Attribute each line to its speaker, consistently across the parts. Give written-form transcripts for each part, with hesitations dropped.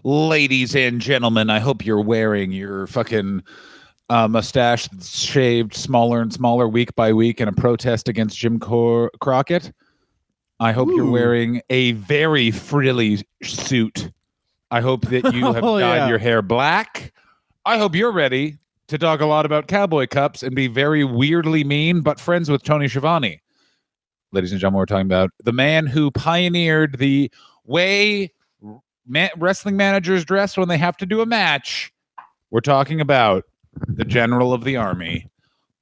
Speaker 1: Ladies and gentlemen, I hope you're wearing your fucking mustache that's shaved smaller and smaller week by week in a protest against Jim Crockett. I hope you're wearing a very frilly suit. I hope that you have dyed your hair black. I hope you're ready to talk a lot about Cowboy Cups and be very weirdly mean, but friends with Tony Schiavone. Ladies and gentlemen, we're talking about the man who pioneered the way wrestling managers dress when they have to do a match. We're talking about the general of the army,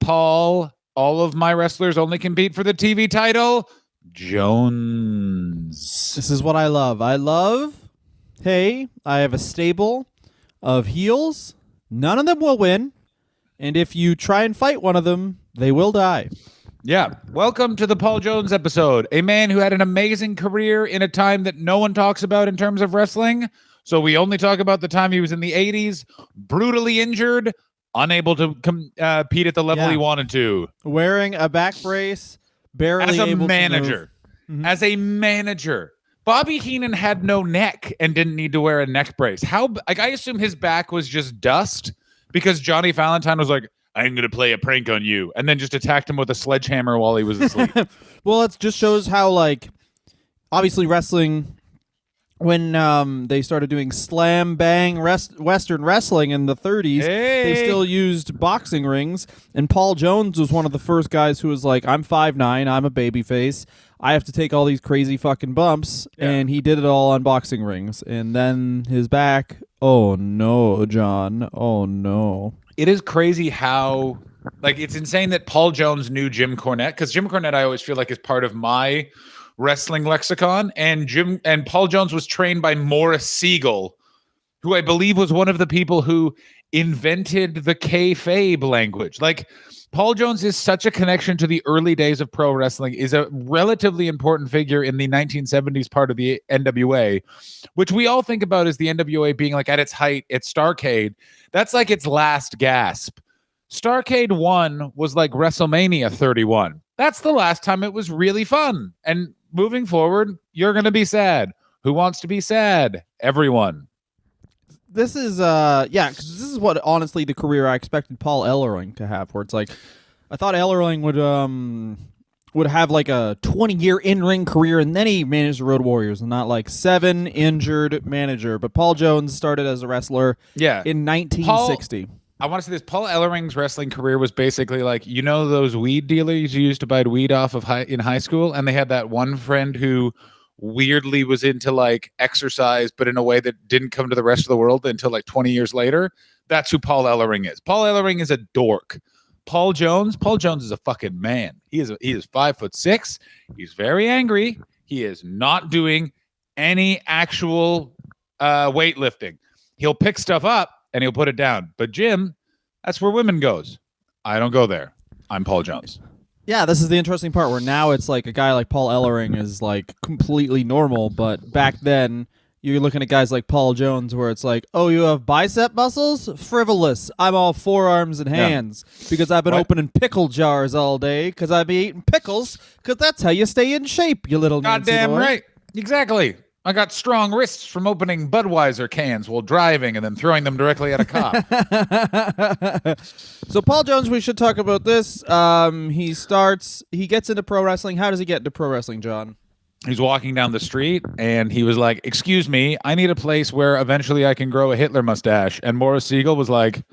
Speaker 1: Paul. All of my wrestlers only compete for the TV title, Jones.
Speaker 2: This is what I love. Hey, I have a stable of heels. None of them will win. And if you try and fight one of them, they will die.
Speaker 1: Yeah. Welcome to the Paul Jones episode. A man who had an amazing career in a time that no one talks about in terms of wrestling. So we only talk about the time he was in the 80s, brutally injured, unable to compete at the level he wanted to.
Speaker 2: Wearing a back brace, barely able
Speaker 1: manager.
Speaker 2: To move.
Speaker 1: As a manager. Bobby Heenan had no neck and didn't need to wear a neck brace. I assume his back was just dust because Johnny Valentine was like, I'm going to play a prank on you, and then just attacked him with a sledgehammer while he was asleep.
Speaker 2: Well, it just shows how, obviously wrestling, when they started doing slam bang Western wrestling in the 30s, they still used boxing rings, and Paul Jones was one of the first guys who was like, I'm 5'9", I'm a babyface, I have to take all these crazy fucking bumps, and he did it all on boxing rings. And then his back, oh no, John, oh no.
Speaker 1: It is crazy how, it's insane that Paul Jones knew Jim Cornette, because Jim Cornette I always feel like is part of my wrestling lexicon, and Paul Jones was trained by Morris Siegel, who I believe was one of the people who invented the kayfabe language. Paul Jones is such a connection to the early days of pro wrestling, is a relatively important figure in the 1970s part of the NWA, which we all think about as the NWA being at its height at Starrcade. That's its last gasp. Starrcade 1 was like WrestleMania 31. That's the last time it was really fun. And moving forward, you're going to be sad. Who wants to be sad? Everyone.
Speaker 2: This is, because this is what, honestly, the career I expected Paul Ellering to have, where it's I thought Ellering would have a 20-year in-ring career, and then he managed the Road Warriors, and not 7 injured manager. But Paul Jones started as a wrestler in 1960.
Speaker 1: I want to say this. Paul Ellering's wrestling career was basically those weed dealers you used to buy weed off of in high school, and they had that one friend who weirdly was into exercise, but in a way that didn't come to the rest of the world until 20 years later. That's who Paul Ellering is. Paul Ellering is a dork. Paul Jones is a fucking man. He is 5'6". He's very angry. He is not doing any actual weightlifting. He'll pick stuff up and he'll put it down. But Jim, that's where women goes. I don't go there. I'm Paul Jones.
Speaker 2: Yeah, this is the interesting part where now it's a guy like Paul Ellering is completely normal, but back then you're looking at guys like Paul Jones where it's oh, you have bicep muscles? Frivolous. I'm all forearms and hands because I've been opening pickle jars all day because I've been eating pickles because that's how you stay in shape, you little
Speaker 1: goddamn
Speaker 2: Nancy boy.
Speaker 1: Right. Exactly. I got strong wrists from opening Budweiser cans while driving and then throwing them directly at a cop.
Speaker 2: So Paul Jones, we should talk about this. He gets into pro wrestling. How does he get into pro wrestling, John?
Speaker 1: He's walking down the street and he was like, excuse me, I need a place where eventually I can grow a Hitler mustache. And Morris Siegel was like,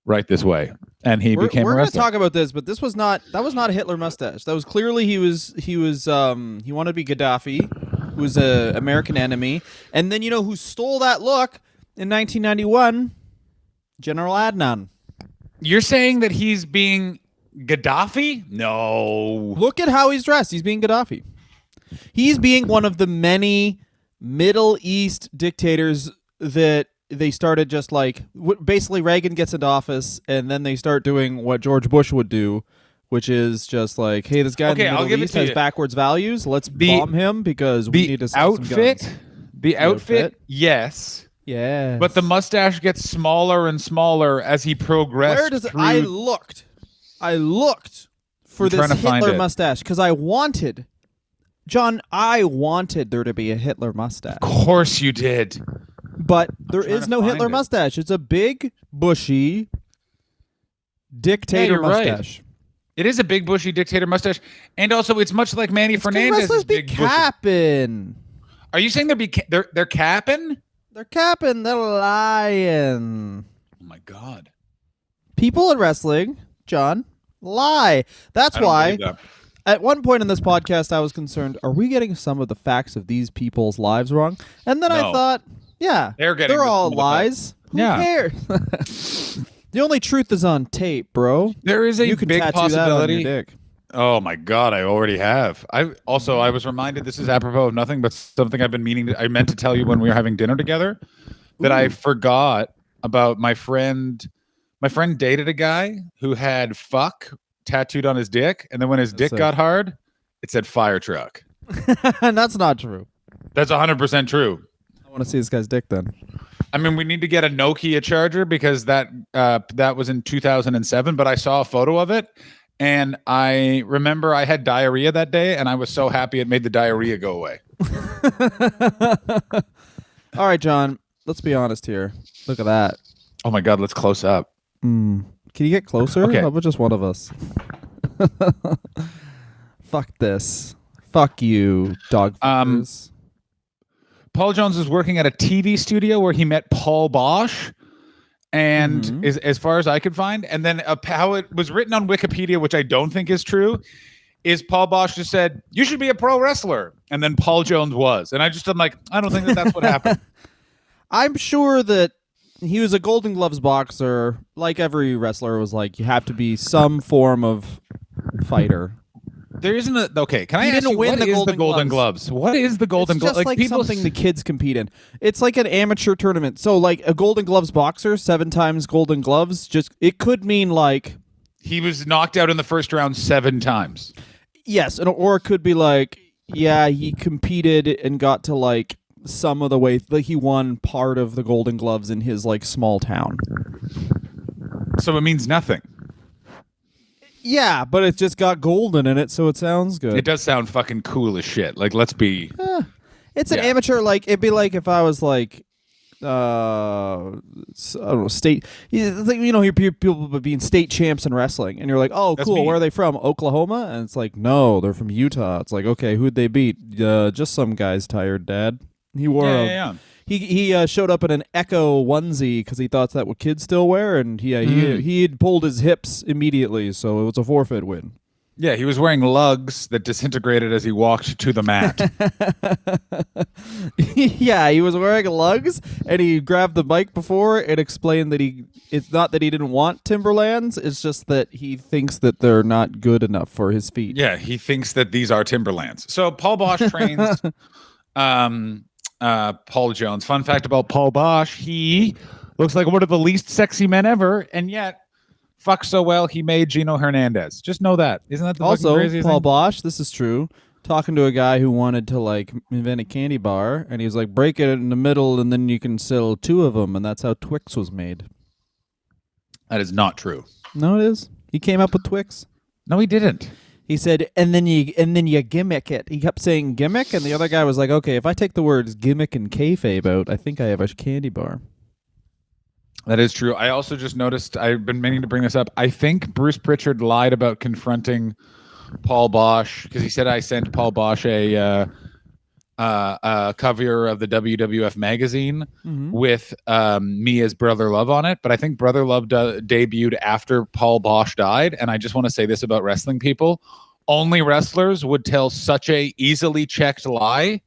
Speaker 1: right this way. And he became a wrestler.
Speaker 2: We're going to talk about this, but that was not a Hitler mustache. That was clearly he wanted to be Gaddafi, who was an American enemy. And then you know who stole that look in 1991? General Adnan.
Speaker 1: You're saying that he's being Gaddafi? No.
Speaker 2: Look at how he's dressed. He's being Gaddafi. He's being one of the many Middle East dictators that they started just basically Reagan gets into office and then they start doing what George Bush would do, which is just hey, this guy in the Middle East has backwards values. Let's bomb him because we need to sell some guns.
Speaker 1: The outfit, yes.
Speaker 2: Yeah.
Speaker 1: But the mustache gets smaller and smaller as he progressed.
Speaker 2: Where does it? I looked for this Hitler mustache because I wanted there to be a Hitler mustache.
Speaker 1: Of course you did.
Speaker 2: But there
Speaker 1: trying
Speaker 2: is
Speaker 1: to
Speaker 2: no
Speaker 1: find
Speaker 2: Hitler
Speaker 1: it.
Speaker 2: mustache. It's a big, bushy dictator
Speaker 1: you're right.
Speaker 2: mustache.
Speaker 1: It is a big bushy dictator mustache, and also it's much like Manny Fernandez's
Speaker 2: Wrestlers be
Speaker 1: big bushy.
Speaker 2: capping.
Speaker 1: Are you saying they're capping?
Speaker 2: They're capping. They're lying.
Speaker 1: Oh my god!
Speaker 2: People in wrestling, John, lie. That's
Speaker 1: I don't
Speaker 2: why.
Speaker 1: believe that.
Speaker 2: At one point in this podcast, I was concerned, are we getting some of the facts of these people's lives wrong? And then I
Speaker 1: No.
Speaker 2: thought, yeah,
Speaker 1: They're
Speaker 2: all
Speaker 1: some of the
Speaker 2: lies. Who
Speaker 1: Yeah.
Speaker 2: cares? The only truth is on tape, bro.
Speaker 1: There is a
Speaker 2: You can
Speaker 1: big
Speaker 2: tattoo that on
Speaker 1: possibility.
Speaker 2: your dick.
Speaker 1: Oh my god! I already have. I was reminded. This is apropos of nothing, but something I've been meaning. I meant to tell you when we were having dinner together that I forgot about my friend. My friend dated a guy who had "fuck" tattooed on his dick, and then when his dick
Speaker 2: it.
Speaker 1: got hard, it said "fire truck."
Speaker 2: And that's not true.
Speaker 1: That's 100% true.
Speaker 2: I want to see this guy's dick then.
Speaker 1: I mean, we need to get a Nokia charger because that was in 2007. But I saw a photo of it, and I remember I had diarrhea that day, and I was so happy it made the diarrhea go away.
Speaker 2: All right, John, let's be honest here. Look at that.
Speaker 1: Oh my god! Let's close up.
Speaker 2: Can you get closer?
Speaker 1: Okay.
Speaker 2: How about just one of us? Fuck this. Fuck you, dog. fuckers.
Speaker 1: Paul Jones is working at a TV studio where he met Paul Bosch, and is as far as I could find, and then how it was written on Wikipedia, which I don't think is true, is Paul Bosch just said you should be a pro wrestler, and then Paul Jones was, and I'm like, I don't think that's what happened.
Speaker 2: I'm sure that he was a Golden Gloves boxer. Like every wrestler was like, you have to be some form of fighter.
Speaker 1: There isn't a okay. Can I
Speaker 2: He
Speaker 1: ask
Speaker 2: didn't
Speaker 1: you
Speaker 2: win
Speaker 1: what
Speaker 2: the
Speaker 1: is
Speaker 2: Golden
Speaker 1: the Golden
Speaker 2: Gloves.
Speaker 1: Gloves? What is the Golden
Speaker 2: It's
Speaker 1: Gloves?
Speaker 2: just like something the kids compete in. It's like an amateur tournament. So like a Golden Gloves boxer, 7 times Golden Gloves, just it could mean like
Speaker 1: he was knocked out in the first round 7 times.
Speaker 2: yes, or it could be like yeah, he competed and got to like some of the way like he won part of the Golden Gloves in his like small town.
Speaker 1: So it means nothing.
Speaker 2: Yeah, but it just got golden in it, so it sounds good.
Speaker 1: It does sound fucking cool as shit. Like, let's be.
Speaker 2: It's an
Speaker 1: Yeah.
Speaker 2: amateur, like it'd be like if I was like, I don't know, state. It's like, you know, you hear people being state champs in wrestling, and you're like, oh,
Speaker 1: That's
Speaker 2: cool.
Speaker 1: me.
Speaker 2: Where are they from? Oklahoma? And it's like, no, they're from Utah. It's like, okay, who'd they beat? Just some guy's tired dad. He wore
Speaker 1: Yeah.
Speaker 2: He showed up in an Echo onesie because he thought that's what kids still wear, and he had pulled his hips immediately, so it was a forfeit win.
Speaker 1: Yeah, he was wearing lugs that disintegrated as he walked to the mat.
Speaker 2: Yeah, he was wearing lugs, and he grabbed the mic before and explained that it's not that he didn't want Timberlands, it's just that he thinks that they're not good enough for his feet.
Speaker 1: Yeah, he thinks that these are Timberlands. So Paul Bosch trains Paul Jones. Fun fact about Paul Bosch, he looks like one of the least sexy men ever, and yet fuck so well he made Gino Hernandez. Just know that. Isn't that the fucking
Speaker 2: Also,
Speaker 1: craziest
Speaker 2: Paul
Speaker 1: thing?
Speaker 2: Bosch, this is true, talking to a guy who wanted to like invent a candy bar, and he was like, break it in the middle and then you can sell 2 of them, and that's how Twix was made.
Speaker 1: That is not true.
Speaker 2: No, it is. He came up with Twix.
Speaker 1: No, he didn't.
Speaker 2: He said, and then you gimmick it. He kept saying gimmick, and the other guy was like, okay, if I take the words gimmick and kayfabe out, I think I have a candy bar.
Speaker 1: That is true. I also just noticed, I've been meaning to bring this up. I think Bruce Pritchard lied about confronting Paul Bosch because he said I sent Paul Bosch a cover of the WWF magazine with me as Brother Love on it. But I think Brother Love debuted after Paul Bosch died. And I just want to say this about wrestling people. Only wrestlers would tell such a easily checked lie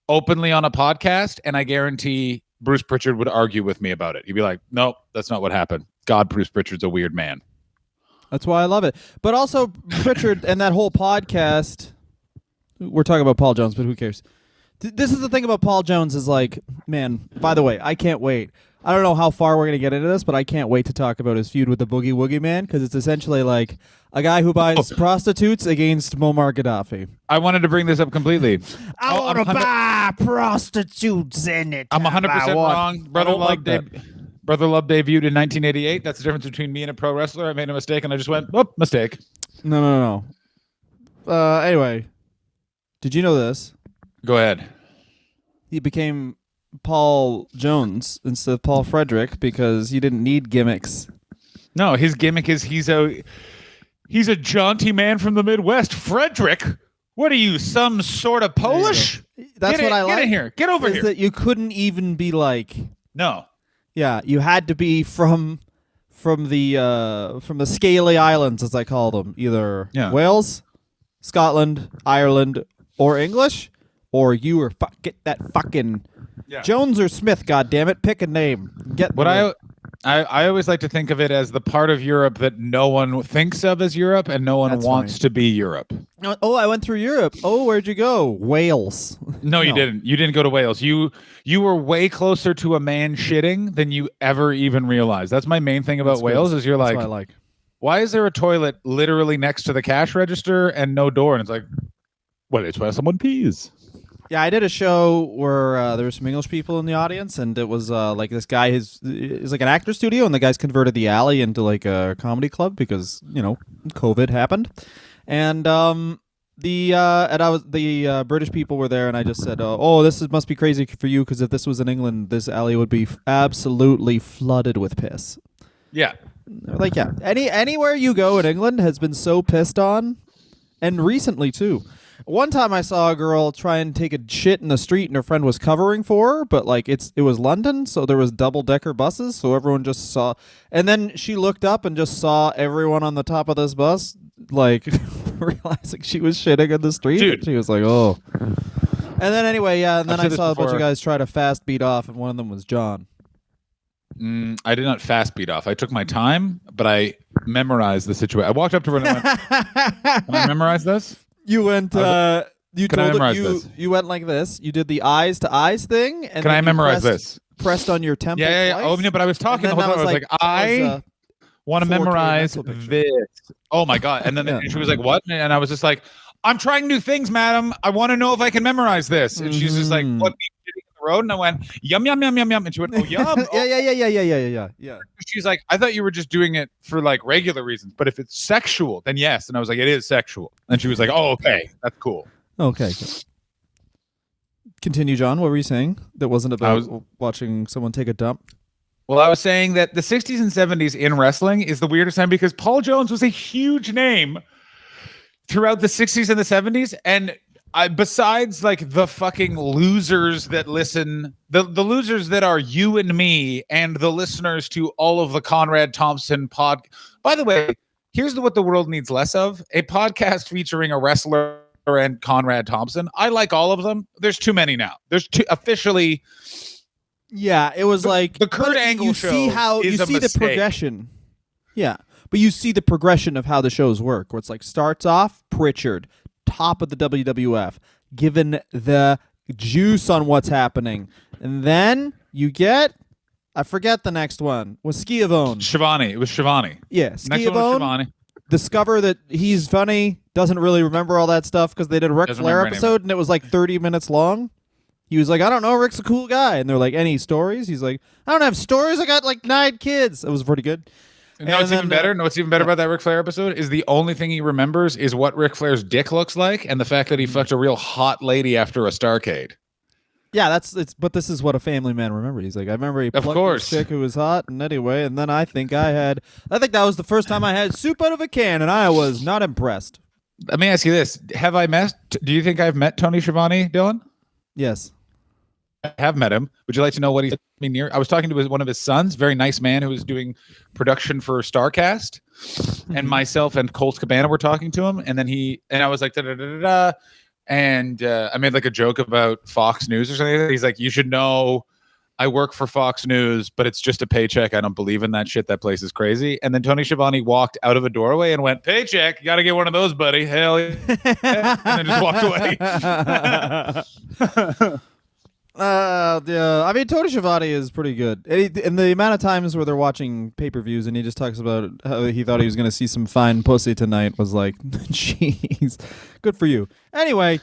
Speaker 1: openly on a podcast. And I guarantee Bruce Pritchard would argue with me about it. He'd be like, nope, that's not what happened. God, Bruce Pritchard's a weird man.
Speaker 2: That's why I love it. But also, Pritchard and that whole podcast, we're talking about Paul Jones, but who cares? This is the thing about Paul Jones is like, man, by the way, I can't wait. I don't know how far we're going to get into this, but I can't wait to talk about his feud with the Boogie Woogie Man, because it's essentially like a guy who buys prostitutes against Muammar Gaddafi.
Speaker 1: I wanted to bring this up completely.
Speaker 2: I want to buy prostitutes in it.
Speaker 1: I'm 100% wrong. Brother Love debuted in 1988. That's the difference between me and a pro wrestler. I made a mistake, and I just went, oh, mistake.
Speaker 2: No. Anyway, did you know this?
Speaker 1: Go ahead.
Speaker 2: He became Paul Jones instead of Paul Frederick because he didn't need gimmicks.
Speaker 1: No, his gimmick is he's a jaunty man from the Midwest. Frederick, what are you, some sort of Polish?
Speaker 2: That's what I like.
Speaker 1: Get in here. Get over here.
Speaker 2: That you couldn't even be like.
Speaker 1: No.
Speaker 2: Yeah, you had to be from the Scaly Islands, as I call them, either Wales, Scotland, Ireland, or English, or you were get that fucking Jones or Smith. God damn it, pick a name. Get
Speaker 1: what I always like to think of it as the part of Europe that no one thinks of as Europe and no one wants to be Europe.
Speaker 2: Oh, I went through Europe. Oh, where'd you go? Wales.
Speaker 1: No, you didn't. You didn't go to Wales. You were way closer to a man shitting than you ever even realized. That's my main thing about Wales is you're
Speaker 2: That's what I like.
Speaker 1: Why is there a toilet literally next to the cash register and no door? And it's like, well, it's where someone pees.
Speaker 2: Yeah, I did a show where there were some English people in the audience, and it was like this guy is like an actor studio, and the guy's converted the alley into like a comedy club because COVID happened, and the British people were there, and I just said, must be crazy for you because if this was in England, this alley would be absolutely flooded with piss.
Speaker 1: Yeah,
Speaker 2: like anywhere you go in England has been so pissed on, and recently too. One time I saw a girl try and take a shit in the street and her friend was covering for her, but like it was London, so there was double-decker buses, so everyone just saw. And then she looked up and just saw everyone on the top of this bus, like realizing she was shitting in the street.
Speaker 1: Dude.
Speaker 2: She was like, oh. And then anyway, and then I saw a bunch of guys try to fast beat off, and one of them was John.
Speaker 1: I did not fast beat off. I took my time, but I memorized the situation. I walked up to her and I went, can I memorize this?
Speaker 2: You went. You went like this. You did the eyes to eyes thing. And
Speaker 1: can I memorize this?
Speaker 2: Pressed on your temple.
Speaker 1: Yeah. Oh, no, but I was talking the whole time. I was like, I want to memorize this. Oh my god! And then and she was like, "What?" And I was just like, "I'm trying new things, madam. I want to know if I can memorize this." And she's just like, "What?" Road, and I went yum yum yum yum yum, and she went, "Oh yum."
Speaker 2: Yeah.
Speaker 1: She's like, "I thought you were just doing it for like regular reasons, but if it's sexual, then yes." And I was like, "It is sexual." And she was like, "Oh, okay, that's cool."
Speaker 2: Okay. Continue, John. What were you saying? That wasn't about watching someone take a dump.
Speaker 1: Well, I was saying that the 60s and 70s in wrestling is the weirdest time because Paul Jones was a huge name throughout the 60s and the 70s, and besides like the fucking losers that listen, the losers that are you and me and the listeners to all of the Conrad Thompson By the way, here's what the world needs less of: a podcast featuring a wrestler and Conrad Thompson. I like all of them. There's too many now. There's officially.
Speaker 2: Yeah, it was like
Speaker 1: the Kurt Angle show. You see
Speaker 2: the progression. Yeah, but you see the progression of how the shows work. Where it's like starts off Pritchard, top of the WWF, given the juice on what's happening, and then you get, I forget the next one was Schiavone.
Speaker 1: It was Schiavone.
Speaker 2: Yeah,
Speaker 1: Next one was Schiavone.
Speaker 2: Discover that he's funny, doesn't really remember all that stuff because they did a Ric Flair episode and it was like 30 minutes long. He was like, I don't know, Rick's a cool guy. And they're like, any stories? He's like, I don't have stories. I got like 9 kids. It was pretty good.
Speaker 1: No, what's even better? No, what's even better about that Ric Flair episode is the only thing he remembers is what Ric Flair's dick looks like and the fact that he fucked a real hot lady after a Starrcade.
Speaker 2: Yeah, but this is what a family man remembered. He's like, I remember he plucked this chick who was hot, and anyway, and then I think that was the first time I had soup out of a can, and I was not impressed.
Speaker 1: Let me ask you this: do you think I've met Tony Schiavone, Dylan?
Speaker 2: Yes.
Speaker 1: I have met him. Would you like to know what he's near? I was talking to one of his sons, very nice man who was doing production for Starrcast, and myself and Colt Cabana were talking to him, and then I was like, da da da da, and I made like a joke about Fox News or something. He's like, you should know, I work for Fox News, but it's just a paycheck. I don't believe in that shit. That place is crazy. And then Tony Schiavone walked out of a doorway and went, paycheck, you got to get one of those, buddy. Hell yeah. And then just walked away.
Speaker 2: Yeah. I mean, Tony Schiavone is pretty good. And the amount of times where they're watching pay-per-views and he just talks about how he thought he was going to see some fine pussy tonight was like, jeez, good for you. Anyway,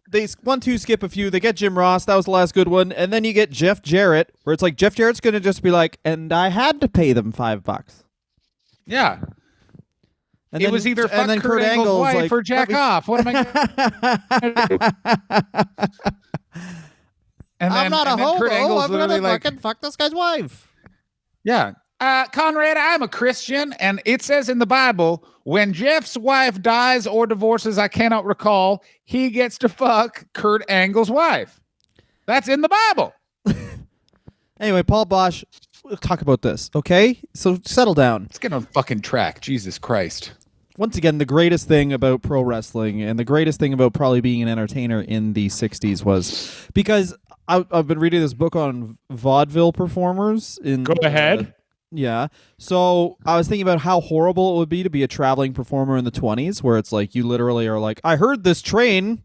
Speaker 2: they 1-2 skip a few. They get Jim Ross. That was the last good one. And then you get Jeff Jarrett, where it's like Jeff Jarrett's going to just be like, and I had to pay them $5.
Speaker 1: Yeah.
Speaker 2: And
Speaker 1: it was either fuck Kurt Angle's wife
Speaker 2: like,
Speaker 1: or jack off. What am I going to do? And
Speaker 2: I'm not a
Speaker 1: and then
Speaker 2: homo.
Speaker 1: Kurt Angle's
Speaker 2: I'm gonna
Speaker 1: literally like,
Speaker 2: fucking fuck this guy's wife.
Speaker 1: yeah. Conrad, I'm a Christian, and it says in the Bible, when Jeff's wife dies or divorces, I cannot recall, he gets to fuck Kurt Angle's wife. That's in the Bible.
Speaker 2: Anyway, Paul Bosch, we'll talk about this, okay? So settle down.
Speaker 1: Let's get on fucking track. Jesus Christ.
Speaker 2: Once again, the greatest thing about pro wrestling and the greatest thing about probably being an entertainer in the 60s was because I've been reading this book on vaudeville performers.
Speaker 1: Go ahead.
Speaker 2: Yeah. So I was thinking about how horrible it would be to be a traveling performer in the 20s, where it's like you literally are like, I heard this train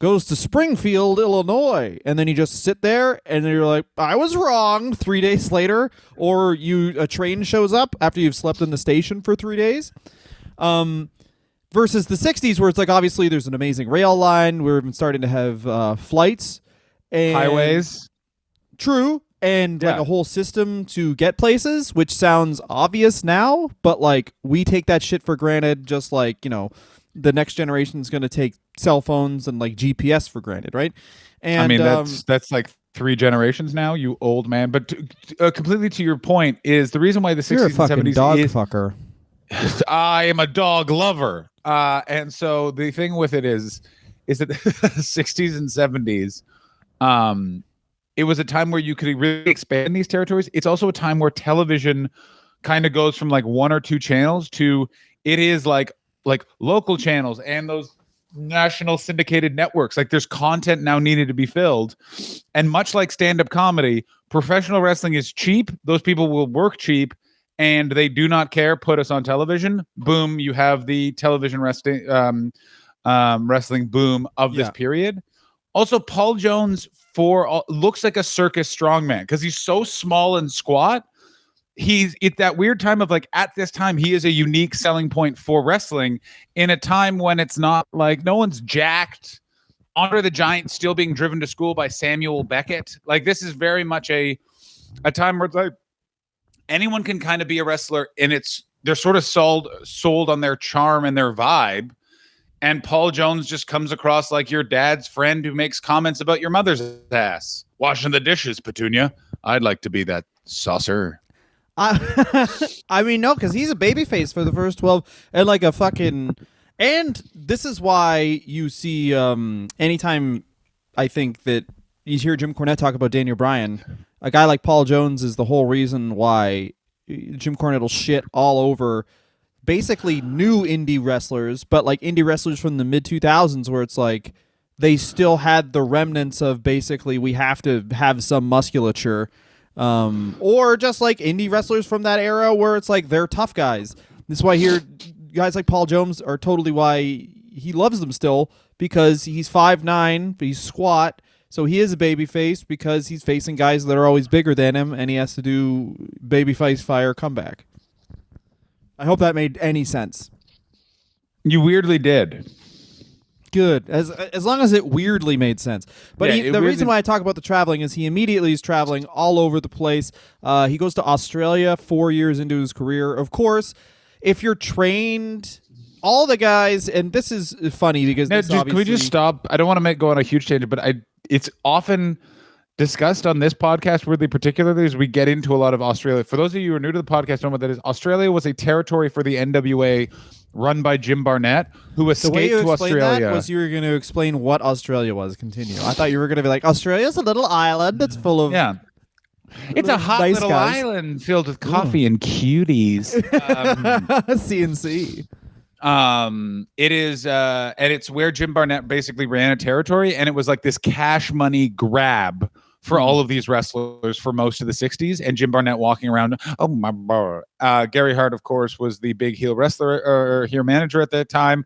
Speaker 2: goes to Springfield, Illinois. And then you just sit there and then you're like, I was wrong 3 days later. Or a train shows up after you've slept in the station for 3 days. Versus the 60s, where it's like, obviously there's an amazing rail line. We're even starting to have flights. And
Speaker 1: Highways.
Speaker 2: True. And like
Speaker 1: Yeah.
Speaker 2: a whole system to get places, which sounds obvious now, but like we take that shit for granted, just like, the next generation is going to take cell phones and like GPS for granted, right? And
Speaker 1: I mean, that's like 3 generations now, you old man. But completely to your point is the reason why the 60s
Speaker 2: you're a
Speaker 1: and
Speaker 2: fucking
Speaker 1: 70s
Speaker 2: dog
Speaker 1: is
Speaker 2: fucker.
Speaker 1: I am a dog lover. And so the thing with it is that the 60s and 70s, it was a time where you could really expand these territories. It's also a time where television kind of goes from like 1 or 2 channels to it is like local channels and those national syndicated networks. Like there's content now needed to be filled. And much like stand-up comedy, professional wrestling is cheap. Those people will work cheap and they do not care. Put us on television. Boom. You have the television wrestling boom of this period. Also, Paul Jones looks like a circus strongman because he's so small and squat. He's at that weird time of like at this time he is a unique selling point for wrestling in a time when it's not like no one's jacked. Andre the Giant still being driven to school by Samuel Beckett. Like this is very much a time where it's like anyone can kind of be a wrestler and they're sort of sold on their charm and their vibe. And Paul Jones just comes across like your dad's friend who makes comments about your mother's ass. Washing the dishes, Petunia. I'd like to be that saucer.
Speaker 2: I mean, no, because he's a babyface for the first 12 and like a fucking. And this is why you see anytime I think that you hear Jim Cornette talk about Daniel Bryan, a guy like Paul Jones is the whole reason why Jim Cornette will shit all over basically new indie wrestlers, but like indie wrestlers from the mid 2000s where it's like they still had the remnants of basically we have to have some musculature. Or just like indie wrestlers from that era where it's like they're tough guys. This is why here guys like Paul Jones are totally why he loves them still, because he's 5'9", but he's squat, so he is a babyface because he's facing guys that are always bigger than him, and he has to do babyface fire comeback. I hope that made any sense.
Speaker 1: You weirdly did.
Speaker 2: Good, as long as it weirdly made sense. But
Speaker 1: Yeah,
Speaker 2: the reason why I talk about the traveling is he immediately is traveling all over the place. He goes to Australia 4 years into his career. Of course, if you're trained, all the guys, and this is funny because
Speaker 1: Now, can we just stop? I don't want to go on a huge tangent, but it's often discussed on this podcast really particularly as we get into a lot of Australia. For those of you who are new to the podcast, know what that is. Australia was a territory for the NWA run by Jim Barnett, who escaped to Australia.
Speaker 2: That was you were going to explain what Australia was. Continue. I thought you were going to be like, Australia's a little island that's full of
Speaker 1: it's a hot
Speaker 2: nice
Speaker 1: little
Speaker 2: guys.
Speaker 1: island filled with coffee and cuties.
Speaker 2: CNC.
Speaker 1: It is and it's where Jim Barnett basically ran a territory, and it was like this cash money grab for all of these wrestlers for most of the 60s, and Jim Barnett walking around, oh my bar. Gary Hart, of course, was the big heel wrestler or heel manager at that time,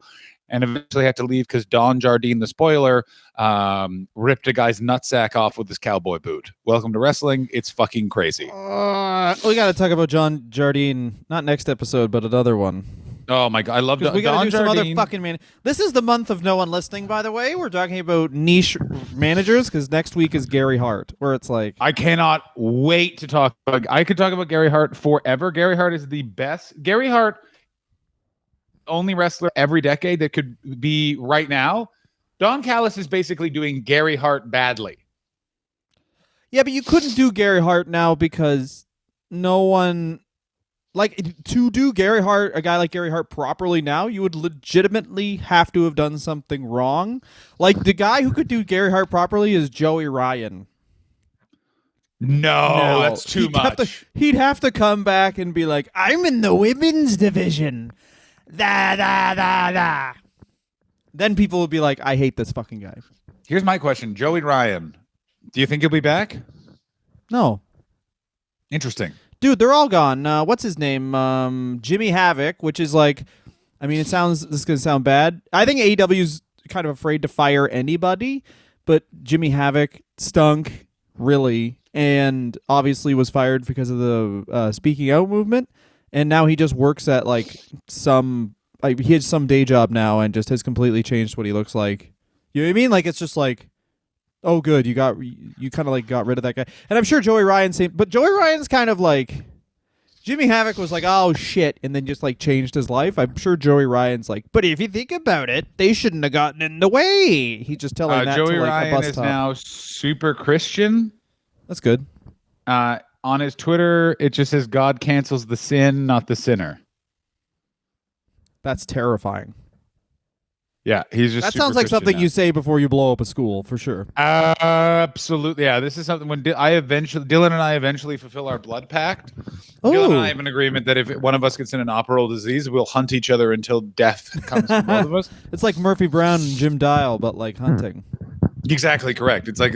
Speaker 1: and eventually had to leave because Don Jardine, the spoiler, ripped a guy's nutsack off with his cowboy boot. Welcome to wrestling. It's fucking crazy.
Speaker 2: We got to talk about John Jardine, not next episode, but another one.
Speaker 1: Oh my god, I love
Speaker 2: we got to do some
Speaker 1: Jardine.
Speaker 2: other fucking man. This is the month of no one listening, by the way. We're talking about niche managers because next week is Gary Hart, where it's like
Speaker 1: I cannot wait to talk. I could talk about Gary Hart forever. Gary Hart is the best. Gary Hart, only wrestler every decade that could be right now. Don Callis is basically doing Gary Hart badly.
Speaker 2: Yeah, but you couldn't do Gary Hart now because no one, like, to do Gary Hart, a guy like Gary Hart properly now, you would legitimately have to have done something wrong. Like, the guy who could do Gary Hart properly is Joey Ryan.
Speaker 1: No, that's too much.
Speaker 2: He'd have to come back and be like, I'm in the women's division. Da, da, da, da. Then people would be like, I hate this fucking guy.
Speaker 1: Here's my question. Joey Ryan, do you think he'll be back?
Speaker 2: No.
Speaker 1: Interesting.
Speaker 2: Dude, they're all gone. What's his name? Jimmy Havoc, which is like, I mean, this is going to sound bad. I think AEW's kind of afraid to fire anybody, but Jimmy Havoc stunk, really, and obviously was fired because of the speaking out movement, and now he just works at like he has some day job now and just has completely changed what he looks like. You know what I mean? Like, it's just like, oh, good, you kind of like got rid of that guy. And I'm sure Joey Ryan's same, but Joey Ryan's kind of like, Jimmy Havoc was like, oh shit, and then just like changed his life. I'm sure Joey Ryan's like, but if you think about it, they shouldn't have gotten in the way. He's just telling that
Speaker 1: Joey
Speaker 2: to like
Speaker 1: Ryan
Speaker 2: a bus
Speaker 1: is
Speaker 2: top.
Speaker 1: now super Christian.
Speaker 2: That's good.
Speaker 1: On his Twitter, it just says God cancels the sin, not the sinner.
Speaker 2: That's terrifying.
Speaker 1: Yeah, he's just.
Speaker 2: That
Speaker 1: super
Speaker 2: sounds like
Speaker 1: Christian
Speaker 2: something
Speaker 1: now.
Speaker 2: you say before you blow up a school, for sure.
Speaker 1: Absolutely, yeah. This is something when Dylan and I eventually fulfill our blood pact. Dylan and I have an agreement that if one of us gets an inoperable disease, we'll hunt each other until death comes to both of us.
Speaker 2: It's like Murphy Brown and Jim Dial, but like hunting.
Speaker 1: Exactly correct. It's like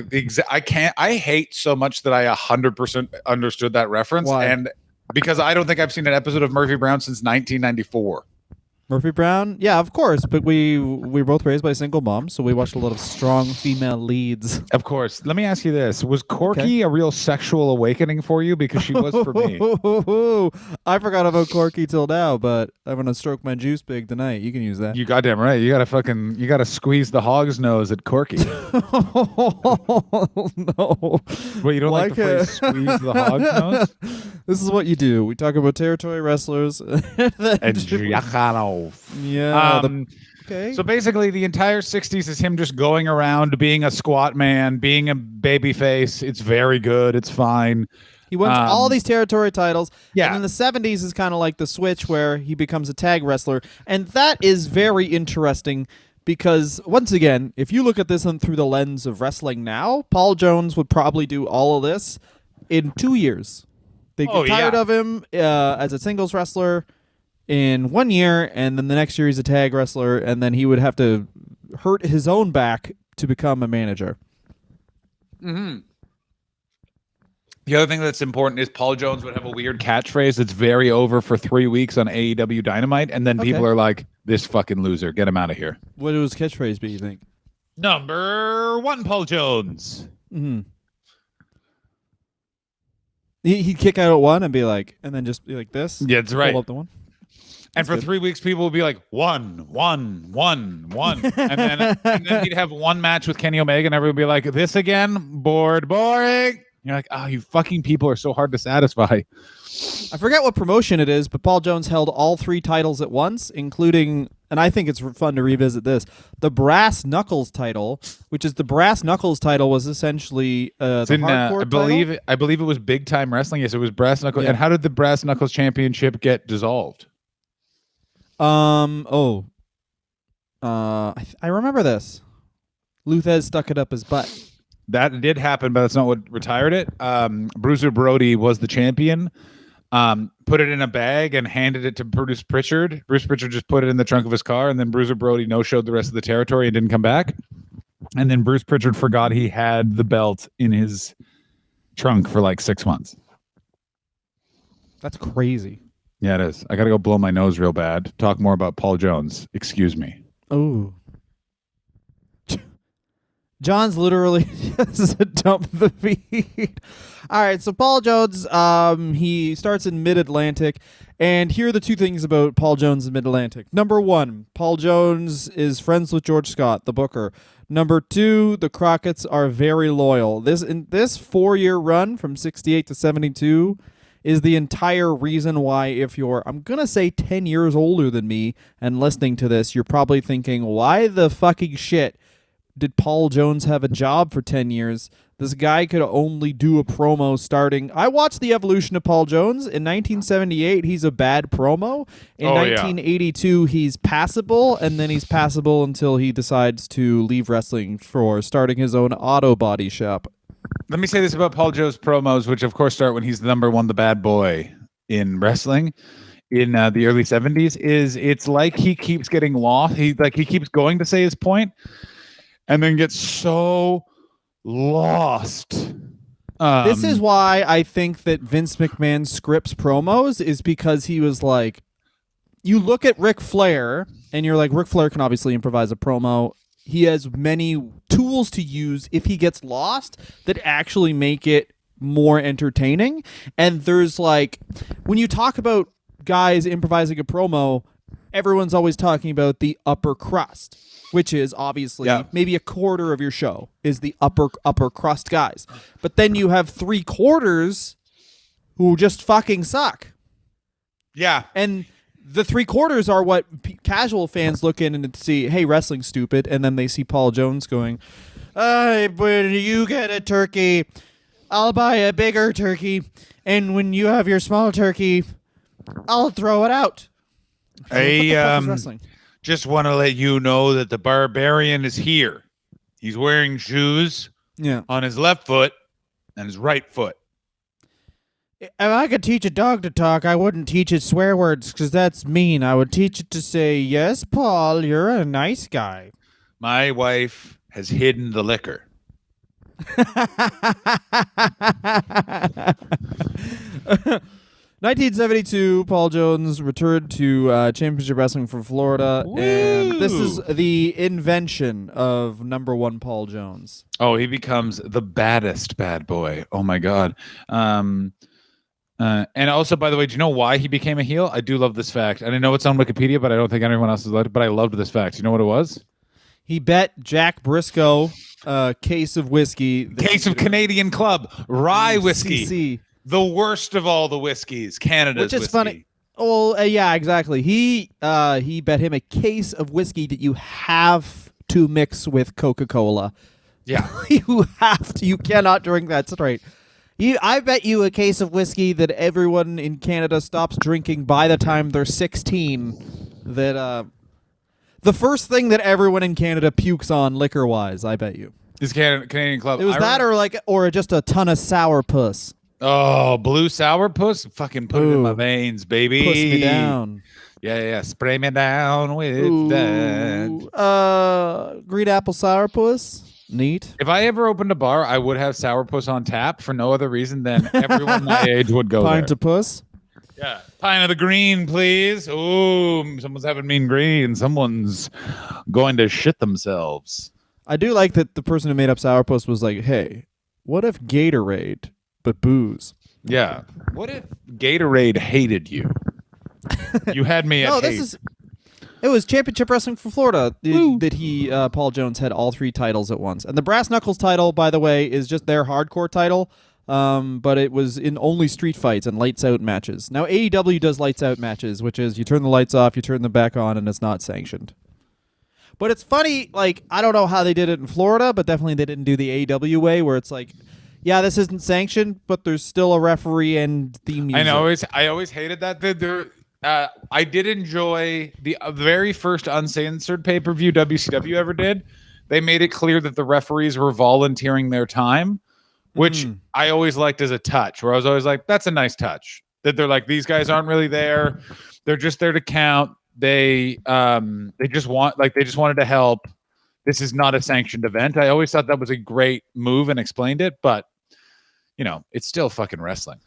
Speaker 1: I hate so much that I 100% understood that reference.
Speaker 2: Why?
Speaker 1: And because I don't think I've seen an episode of Murphy Brown since 1994.
Speaker 2: Murphy Brown? Yeah, of course. But we were both raised by single moms, so we watched a lot of strong female leads.
Speaker 1: Of course. Let me ask you this. Was Corky a real sexual awakening for you? Because she was for me.
Speaker 2: I forgot about Corky till now, but I'm going to stroke my juice big tonight. You can use that.
Speaker 1: You goddamn right. You gotta squeeze the hog's nose at Corky.
Speaker 2: No.
Speaker 1: Well, you don't like the phrase squeeze the hog's nose?
Speaker 2: This is what you do. We talk about territory wrestlers.
Speaker 1: And Giacano.
Speaker 2: Yeah. Okay.
Speaker 1: So basically, the entire 60s is him just going around being a squat man, being a baby face. It's very good. It's fine.
Speaker 2: He wins all these territory titles.
Speaker 1: Yeah.
Speaker 2: And in the 70s is kind of like the switch where he becomes a tag wrestler. And that is very interesting because, once again, if you look at this through the lens of wrestling now, Paul Jones would probably do all of this in 2 years. They get tired of him as a singles wrestler in 1 year, and then the next year he's a tag wrestler, and then he would have to hurt his own back to become a manager.
Speaker 1: Mm-hmm. The other thing that's important is Paul Jones would have a weird catchphrase that's very over for 3 weeks on AEW Dynamite, and then people are like, this fucking loser, get him out of here.
Speaker 2: What would his catchphrase be, you think?
Speaker 1: Number 1, Paul Jones.
Speaker 2: Mm-hmm. He'd kick out at one and be like, and then just be like this.
Speaker 1: Yeah, that's right.
Speaker 2: Hold up the one.
Speaker 1: And for 3 weeks, people would be like, 1, 1, 1, 1. and then he'd have one match with Kenny Omega, and everyone would be like, this again? Boring. You're like, oh, you fucking people are so hard to satisfy.
Speaker 2: I forget what promotion it is, but Paul Jones held all 3 titles at once, including, and I think it's fun to revisit this, the Brass Knuckles title, which is the Brass Knuckles title was essentially the hardcore title.
Speaker 1: I believe it was Big Time Wrestling. Yes, it was Brass Knuckles. Yeah. And how did the Brass Knuckles Championship get dissolved?
Speaker 2: I remember this. Luthez stuck it up his butt.
Speaker 1: That did happen, but that's not what retired it. Bruiser Brody was the champion. Put it in a bag and handed it to Bruce Pritchard. Bruce Pritchard just put it in the trunk of his car, and then Bruiser Brody no-showed the rest of the territory and didn't come back. And then Bruce Pritchard forgot he had the belt in his trunk for like 6 months.
Speaker 2: That's crazy.
Speaker 1: Yeah, it is. I got to go blow my nose real bad. Talk more about Paul Jones. Excuse me.
Speaker 2: Oh. John's literally just dump the feed. All right, so Paul Jones, he starts in Mid-Atlantic, and here are the 2 things about Paul Jones in Mid-Atlantic. Number 1, Paul Jones is friends with George Scott, the booker. Number 2, the Crockett's are very loyal. This 4-year run from 68 to 72 is the entire reason why if you're, I'm going to say 10 years older than me and listening to this, you're probably thinking, why the fucking shit did Paul Jones have a job for 10 years. This guy could only do a promo starting. I watched the evolution of Paul Jones. In 1978, he's a bad promo. In 1982, he's passable, and then he's passable until he decides to leave wrestling for starting his own auto body shop.
Speaker 1: Let me say this about Paul Jones promos, which of course start when he's the number one, the bad boy in wrestling in the early 70s. It's like he keeps getting lost. He keeps going to say his point, and then gets so lost.
Speaker 2: This is why I think that Vince McMahon scripts promos, is because he was like, you look at Ric Flair and you're like, Ric Flair can obviously improvise a promo. He has many tools to use if he gets lost that actually make it more entertaining. And there's like, when you talk about guys improvising a promo, everyone's always talking about the upper crust, which is obviously maybe a quarter of your show is the upper crust guys. But then you have 3/4 who just fucking suck.
Speaker 1: Yeah.
Speaker 2: And the 3/4 are what casual fans look in and see, hey, wrestling's stupid. And then they see Paul Jones going, when you get a turkey, I'll buy a bigger turkey. And when you have your small turkey, I'll throw it out.
Speaker 1: Just want to let you know that the Barbarian is here. He's wearing shoes on his left foot and his right foot.
Speaker 2: If I could teach a dog to talk, I wouldn't teach it swear words because that's mean. I would teach it to say, yes, Paul, you're a nice guy.
Speaker 1: My wife has hidden the liquor.
Speaker 2: 1972, Paul Jones returned to Championship Wrestling from Florida, and this is the invention of number one Paul Jones.
Speaker 1: Oh, he becomes the baddest bad boy. Oh my God. And also, by the way, do you know why he became a heel? I do love this fact. I didn't know it's on Wikipedia, but I don't think anyone else has loved it, but I loved this fact. Do you know what it was?
Speaker 2: He bet Jack Briscoe a case of whiskey.
Speaker 1: Case of Canadian Club rye whiskey.
Speaker 2: CC.
Speaker 1: The worst of all the whiskeys, Canada's
Speaker 2: whiskey. Which is
Speaker 1: whiskey.
Speaker 2: funny. Well, yeah, exactly. He bet him a case of whiskey that you have to mix with Coca-Cola.
Speaker 1: Yeah.
Speaker 2: You have to. You cannot drink that straight. I bet you a case of whiskey that everyone in Canada stops drinking by the time they're 16. That the first thing that everyone in Canada pukes on liquor-wise, I bet you,
Speaker 1: is Canadian Club.
Speaker 2: It was or just a ton of sourpuss.
Speaker 1: Oh, blue sourpuss? Fucking put it in my veins, baby.
Speaker 2: Puss me down.
Speaker 1: Yeah. Spray me down with that.
Speaker 2: Green apple sourpuss. Neat.
Speaker 1: If I ever opened a bar, I would have sourpuss on tap for no other reason than everyone my age would go
Speaker 2: Pint
Speaker 1: there.
Speaker 2: of puss?
Speaker 1: Yeah. Pint of the green, please. Ooh, someone's having mean green. Someone's going to shit themselves.
Speaker 2: I do like that the person who made up sourpuss was like, hey, what if Gatorade, but booze?
Speaker 1: Yeah. What if Gatorade hated you? You had me at hate.
Speaker 2: It was Championship Wrestling for Florida that Paul Jones had all three titles at once. And the Brass Knuckles title, by the way, is just their hardcore title, but it was in only street fights and lights out matches. Now AEW does lights out matches, which is you turn the lights off, you turn them back on, and it's not sanctioned. But it's funny, like, I don't know how they did it in Florida, but definitely they didn't do the AEW way, where it's like, yeah, this isn't sanctioned, but there's still a referee and theme music.
Speaker 1: I always hated that. I did enjoy the very first uncensored pay-per-view WCW ever did. They made it clear that the referees were volunteering their time, which I always liked as a touch, where I was always like, that's a nice touch. That they're like, these guys aren't really there. They're just there to count. They just wanted to help. This is not a sanctioned event. I always thought that was a great move and explained it, but you know, it's still fucking wrestling.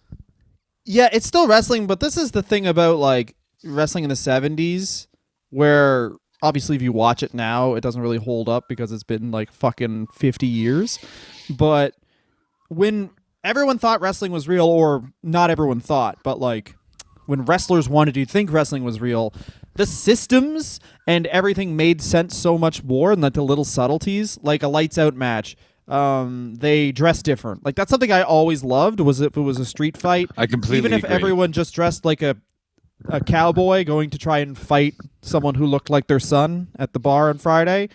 Speaker 2: Yeah, it's still wrestling, but this is the thing about like wrestling in the 70s, where obviously if you watch it now, it doesn't really hold up because it's been like fucking 50 years. But when everyone thought wrestling was real, or not everyone thought, but like when wrestlers wanted to think wrestling was real, the systems and everything made sense so much more, and like the little subtleties, like a lights out match. They dress different. Like that's something I always loved, was if it was a street fight.
Speaker 1: I completely
Speaker 2: Even if
Speaker 1: agree.
Speaker 2: everyone just dressed like a cowboy going to try and fight someone who looked like their son at the bar on Friday,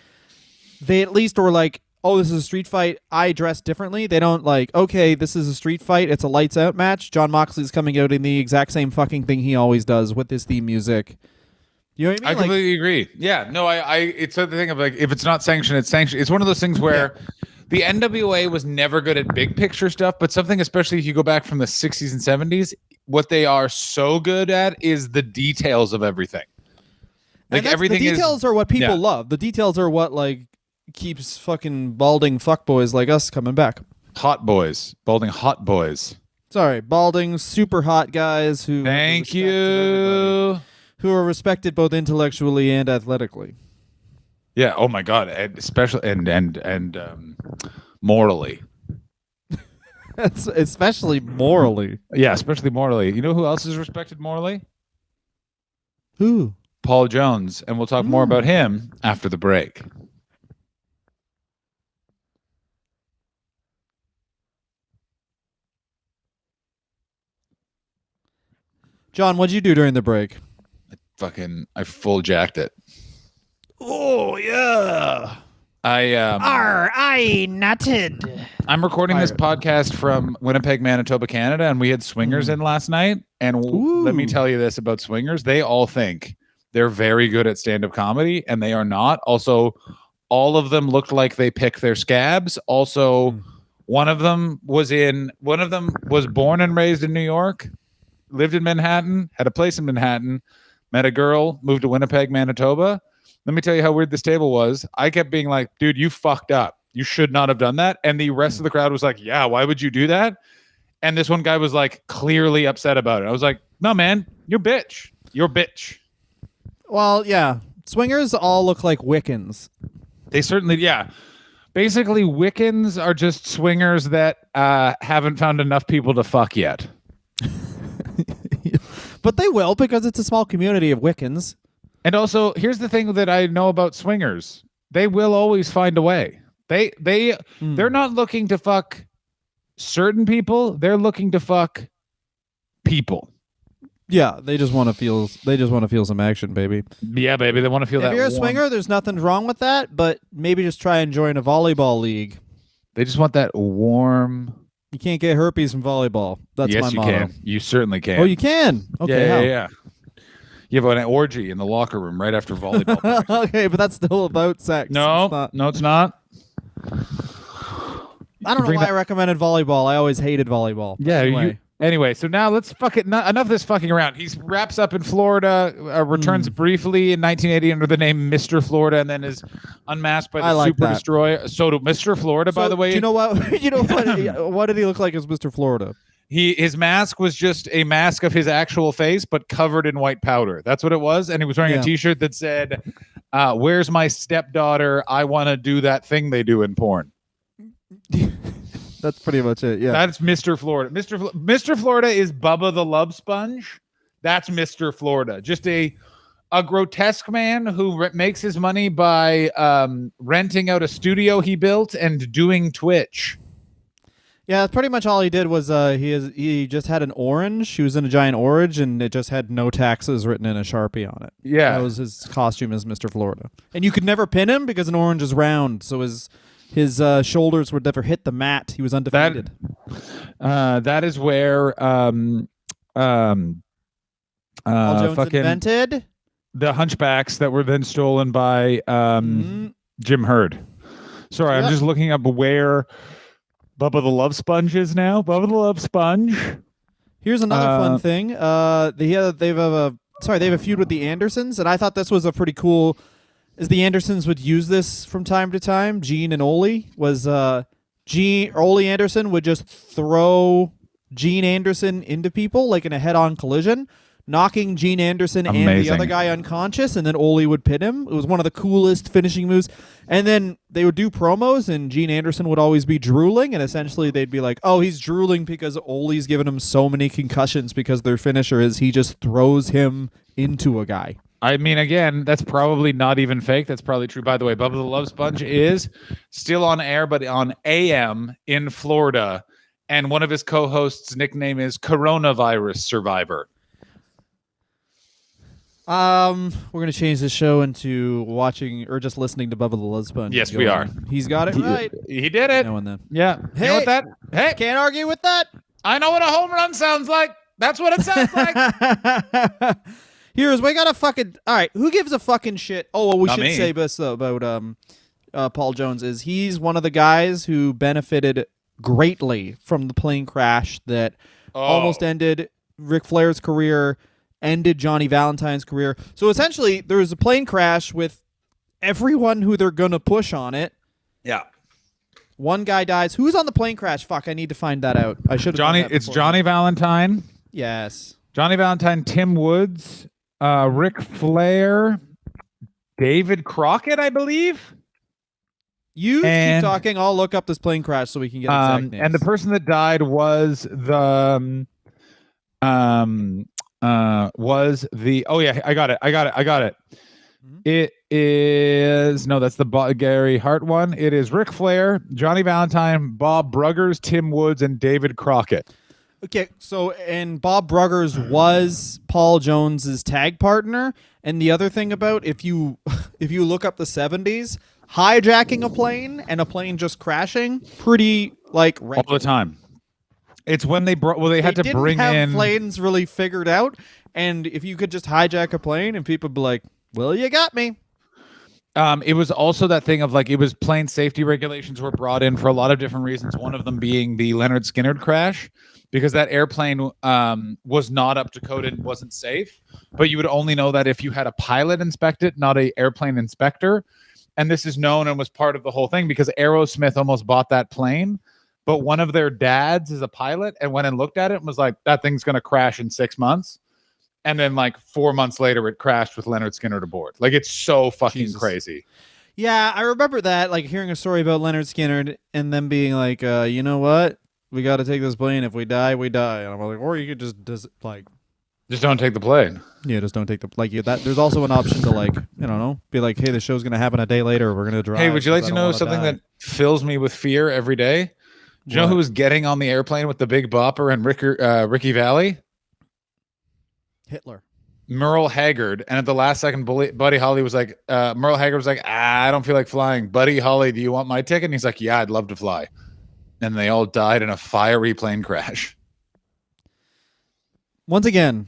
Speaker 2: they at least were like, oh, this is a street fight. I dress differently. They don't like, okay, this is a street fight. It's a lights out match. John Moxley's coming out in the exact same fucking thing he always does with his theme music. You know what I mean?
Speaker 1: I completely agree. Yeah, no, it's the thing of like, if it's not sanctioned, it's sanctioned. It's one of those things where the NWA was never good at big picture stuff, but something, especially if you go back from the 60s and 70s, what they are so good at is the details of everything. Like everything
Speaker 2: the details are what people love. The details are what like keeps fucking balding fuckboys like us coming back.
Speaker 1: Hot boys, balding hot boys.
Speaker 2: Sorry, balding super hot guys who
Speaker 1: Thank you.
Speaker 2: Who are respected both intellectually and athletically.
Speaker 1: Yeah. Oh my God. And especially and morally.
Speaker 2: That's especially morally.
Speaker 1: Yeah, especially morally. You know who else is respected morally?
Speaker 2: Who?
Speaker 1: Paul Jones, and we'll talk more about him after the break.
Speaker 2: John, what'd you do during the break?
Speaker 1: I full jacked it.
Speaker 2: Oh yeah.
Speaker 3: I nutted.
Speaker 1: I'm recording this podcast from Winnipeg, Manitoba, Canada, and we had swingers in last night. And let me tell you this about swingers. They all think they're very good at stand-up comedy, and they are not. Also, all of them looked like they picked their scabs. Also, one of them was born and raised in New York, lived in Manhattan, had a place in Manhattan, met a girl, moved to Winnipeg, Manitoba. Let me tell you how weird this table was. I kept being like, dude, you fucked up. You should not have done that. And the rest of the crowd was like, yeah, why would you do that? And this one guy was like clearly upset about it. I was like, no, man, you're bitch. You're bitch.
Speaker 2: Well, yeah. Swingers all look like Wiccans.
Speaker 1: They certainly, yeah. Basically, Wiccans are just swingers that haven't found enough people to fuck yet.
Speaker 2: But they will, because it's a small community of Wiccans.
Speaker 1: And also, here's the thing that I know about swingers. They will always find a way. They're not looking to fuck certain people. They're looking to fuck people.
Speaker 2: Yeah, they just want to feel some action, baby.
Speaker 1: Yeah, baby, they want to feel that.
Speaker 2: If you're a swinger, there's nothing wrong with that, but maybe just try and join a volleyball league.
Speaker 1: They just want that warm.
Speaker 2: You can't get herpes from volleyball. That's my motto.
Speaker 1: Yes, you can. You certainly can.
Speaker 2: Oh, you can? Okay,
Speaker 1: yeah. You have an orgy in the locker room right after volleyball.
Speaker 2: Okay, but that's still about sex.
Speaker 1: No, it's not.
Speaker 2: I don't know why I recommended volleyball. I always hated volleyball.
Speaker 1: Yeah. Anyway, so now let's enough of this fucking around. He wraps up in Florida, returns briefly in 1980 under the name Mr. Florida, and then is unmasked by the Super Destroyer. So to Mr. Florida, by the way.
Speaker 2: Do you know what? You know what? What did he look like as Mr. Florida?
Speaker 1: His mask was just a mask of his actual face, but covered in white powder. That's what it was. And he was wearing a T-shirt that said, "Where's my stepdaughter? I want to do that thing they do in porn."
Speaker 2: That's pretty much it. Yeah,
Speaker 1: that's Mr. Florida. Mr. Florida is Bubba the Love Sponge. That's Mr. Florida. Just a grotesque man who makes his money by renting out a studio he built and doing Twitch.
Speaker 2: Yeah, that's pretty much all he did was he just had an orange. He was in a giant orange, and it just had no taxes written in a Sharpie on it.
Speaker 1: Yeah.
Speaker 2: That was his costume as Mr. Florida. And you could never pin him because an orange is round, so his shoulders would never hit the mat. He was undefeated.
Speaker 1: That is where
Speaker 2: Paul Jones invented
Speaker 1: the hunchbacks that were then stolen by Jim Herd. Sorry, I'm just looking up where Bubba the Love Sponge is now. Bubba the Love Sponge.
Speaker 2: Here's another fun thing. They have a feud with the Andersons, and I thought this was a pretty cool. As the Andersons would use this from time to time, Gene and Ole Ole Anderson would just throw Gene Anderson into people like in a head-on collision, knocking Gene Anderson and the other guy unconscious, and then Ole would pin him. It was one of the coolest finishing moves. And then they would do promos, and Gene Anderson would always be drooling, and essentially they'd be like, oh, he's drooling because Ole's given him so many concussions because their finisher is he just throws him into a guy.
Speaker 1: I mean, again, that's probably not even fake. That's probably true. By the way, Bubba the Love Sponge is still on air, but on AM in Florida, and one of his co-hosts' nickname is Coronavirus Survivor.
Speaker 2: We're gonna change this show into watching or just listening to Bubba the Love Sponge.
Speaker 1: Yes, we are.
Speaker 2: He's got it right.
Speaker 1: He did it.
Speaker 2: Now and then.
Speaker 1: Yeah.
Speaker 2: Hey.
Speaker 1: You know what that? Hey,
Speaker 2: Can't argue with that.
Speaker 1: I know what a home run sounds like. That's what it sounds like.
Speaker 2: Here's we got a fucking. All right, who gives a fucking shit? Oh, well, we
Speaker 1: Not
Speaker 2: should
Speaker 1: me.
Speaker 2: say this though about Paul Jones is he's one of the guys who benefited greatly from the plane crash that almost ended Ric Flair's career, ended Johnny Valentine's career. So essentially, there was a plane crash with everyone who they're gonna push on it.
Speaker 1: Yeah.
Speaker 2: One guy dies. Who's on the plane crash? Fuck, I need to find that out. I should have.
Speaker 1: Johnny. It's Johnny Valentine.
Speaker 2: Yes.
Speaker 1: Johnny Valentine, Tim Woods, Ric Flair, David Crockett, I believe.
Speaker 2: You
Speaker 1: And-
Speaker 2: keep talking. I'll look up this plane crash so we can get exact names.
Speaker 1: And the person that died was the oh yeah, I got it.
Speaker 2: Mhm.
Speaker 1: It is no, that's the Gary Hart one. It is Ric Flair, Johnny Valentine, Bob Bruggers, Tim Woods, and David Crockett.
Speaker 2: Okay, so and Bob Bruggers was Paul Jones's tag partner. And the other thing about if you look up the 70s, hijacking a plane and a plane just crashing, pretty like
Speaker 1: All the time. It's when they brought. Well, they had to
Speaker 2: didn't
Speaker 1: bring
Speaker 2: have
Speaker 1: in.
Speaker 2: planes really figured out. And if you could just hijack a plane and people be like, "Well, you got me."
Speaker 1: It was also that thing of like it was plane safety regulations were brought in for a lot of different reasons. One of them being the Leonard Skinner crash, because that airplane was not up to code and wasn't safe. But you would only know that if you had a pilot inspect it, not a airplane inspector. And this is known and was part of the whole thing because Aerosmith almost bought that plane, but one of their dads is a pilot and went and looked at it and was like, "That thing's going to crash in 6 months." And then like 4 months later, it crashed with Leonard Skinner aboard. Like it's so fucking
Speaker 2: Jesus.
Speaker 1: crazy.
Speaker 2: Yeah, I remember that, like hearing a story about Leonard Skinner and them being like, you know what? We got to take this plane. If we die, we die. And I'm like, or you could just like,
Speaker 1: Just don't take the plane.
Speaker 2: yeah, just don't take the like. That there's also an option to like, I don't know, be like, hey, the show's gonna happen a day later. We're gonna drive.
Speaker 1: Hey, would you like
Speaker 2: 'cause
Speaker 1: to
Speaker 2: I don't
Speaker 1: know
Speaker 2: wanna
Speaker 1: something
Speaker 2: die.
Speaker 1: that fills me with fear every day? Do you know
Speaker 2: What?
Speaker 1: who was getting on the airplane with the Big Bopper and Ricky Valley?
Speaker 2: Hitler?
Speaker 1: Merle Haggard. And at the last second, Buddy Holly was like, Merle Haggard was like, I don't feel like flying. Buddy Holly, do you want my ticket? And he's like, yeah, I'd love to fly. And they all died in a fiery plane crash.
Speaker 2: Once again,